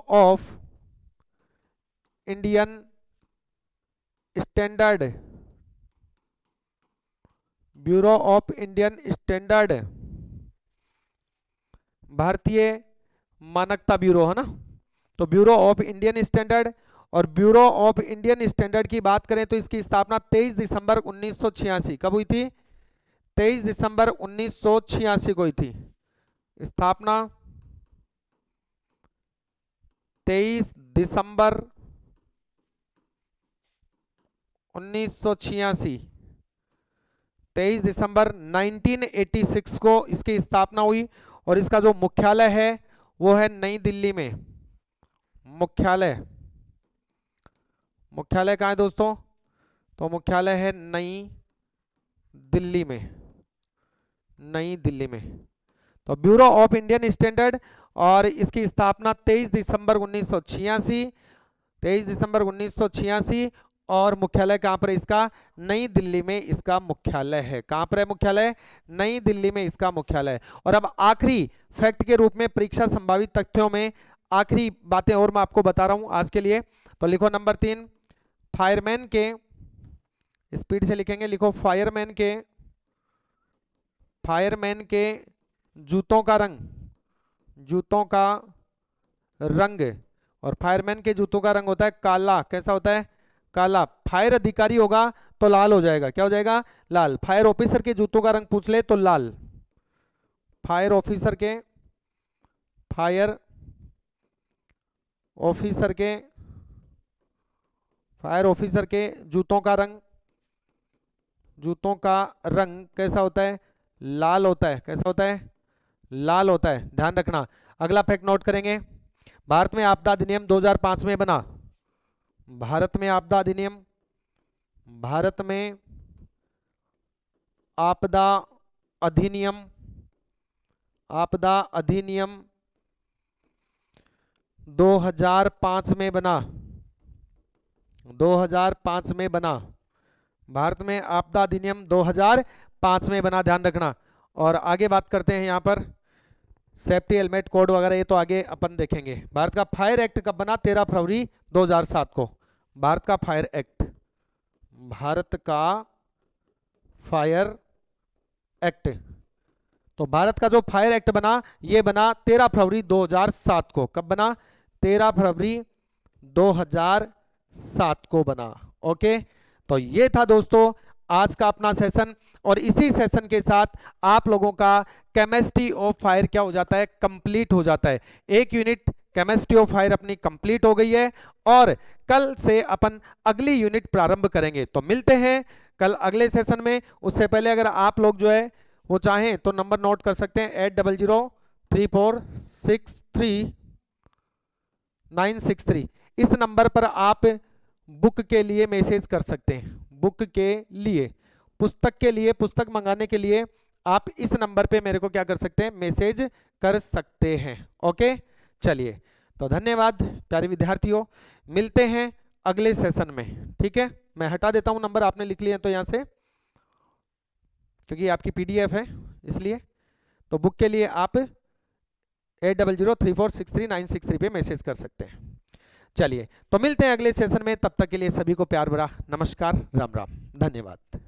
of Indian standard, bureau of Indian standard, भारतीय मानकता ब्यूरो है ना। तो ब्यूरो ऑफ इंडियन स्टैंडर्ड, और ब्यूरो ऑफ इंडियन स्टैंडर्ड की बात करें तो इसकी स्थापना 23 दिसंबर 1986, कब हुई थी? 23 दिसंबर 1986 को हुई थी स्थापना। 23 दिसंबर 1986, 23 दिसंबर 1986 को इसकी स्थापना हुई। और इसका जो मुख्यालय है वो है नई दिल्ली में। मुख्यालय कहाँ है दोस्तों? तो मुख्यालय है नई दिल्ली में, नई दिल्ली में। तो ब्यूरो ऑफ इंडियन स्टैंडर्ड, और इसकी स्थापना 23 दिसंबर 1986, 23 दिसंबर 1986। और मुख्यालय कहां पर है इसका? नई दिल्ली में इसका मुख्यालय है। कहां पर है मुख्यालय? नई दिल्ली में इसका मुख्यालय। और अब आखिरी फैक्ट के रूप में परीक्षा संभावित तथ्यों में आखिरी बातें और मैं आपको बता रहा हूं आज के लिए। तो लिखो नंबर 3, फायरमैन के, स्पीड से लिखेंगे, लिखो फायरमैन के जूतों का रंग, और फायरमैन के जूतों का रंग होता है काला। कैसा होता है? काला। फायर अधिकारी होगा तो लाल हो जाएगा। क्या हो जाएगा? लाल। फायर ऑफिसर के जूतों का रंग पूछ ले तो लाल। फायर ऑफिसर के जूतों का रंग कैसा होता है? लाल होता है। कैसा होता है? लाल होता है, ध्यान रखना। अगला फैक्ट नोट करेंगे, भारत में आपदा अधिनियम 2005 में बना। भारत में आपदा अधिनियम 2005 में बना। 2005 में बना। भारत में आपदा अधिनियम 2005 में बना, ध्यान रखना। और आगे बात करते हैं यहाँ पर सेफ्टी हेलमेट कोड वगैरह, ये तो आगे अपन देखेंगे। भारत का फायर एक्ट कब बना? 13 फरवरी 2007 को। भारत का फायर एक्ट, तो भारत का जो फायर एक्ट बना ये बना 13 फरवरी 2007 को। कब बना? 13 फरवरी 2007 को बना। ओके, तो ये था दोस्तों आज का अपना सेशन। और इसी सेशन के साथ आप लोगों का केमिस्ट्री ऑफ फायर क्या हो जाता है? कंप्लीट हो जाता है। एक यूनिट केमिस्ट्री ऑफ फायर अपनी कंप्लीट हो गई है, और कल से अपन अगली यूनिट प्रारंभ करेंगे। तो मिलते हैं कल अगले सेशन में। उससे पहले अगर आप लोग जो है वो चाहें तो नंबर नोट कर सकते हैं 8003463963। इस नंबर पर आप बुक के लिए मैसेज कर सकते हैं। बुक के लिए, पुस्तक के लिए, पुस्तक मंगाने के लिए आप इस नंबर पे मेरे को क्या कर सकते हैं, मैसेज कर सकते हैं। ओके, चलिए, तो धन्यवाद प्यारे विद्यार्थियों, मिलते हैं अगले सेशन में। ठीक है, मैं हटा देता हूं नंबर, आपने लिख लिया तो यहां से, क्योंकि आपकी पीडीएफ है इसलिए। तो बुक के लिए आप 8003463963 पे मैसेज कर सकते हैं। चलिए, तो मिलते हैं अगले सेशन में, तब तक के लिए सभी को प्यार भरा नमस्कार, राम राम, धन्यवाद।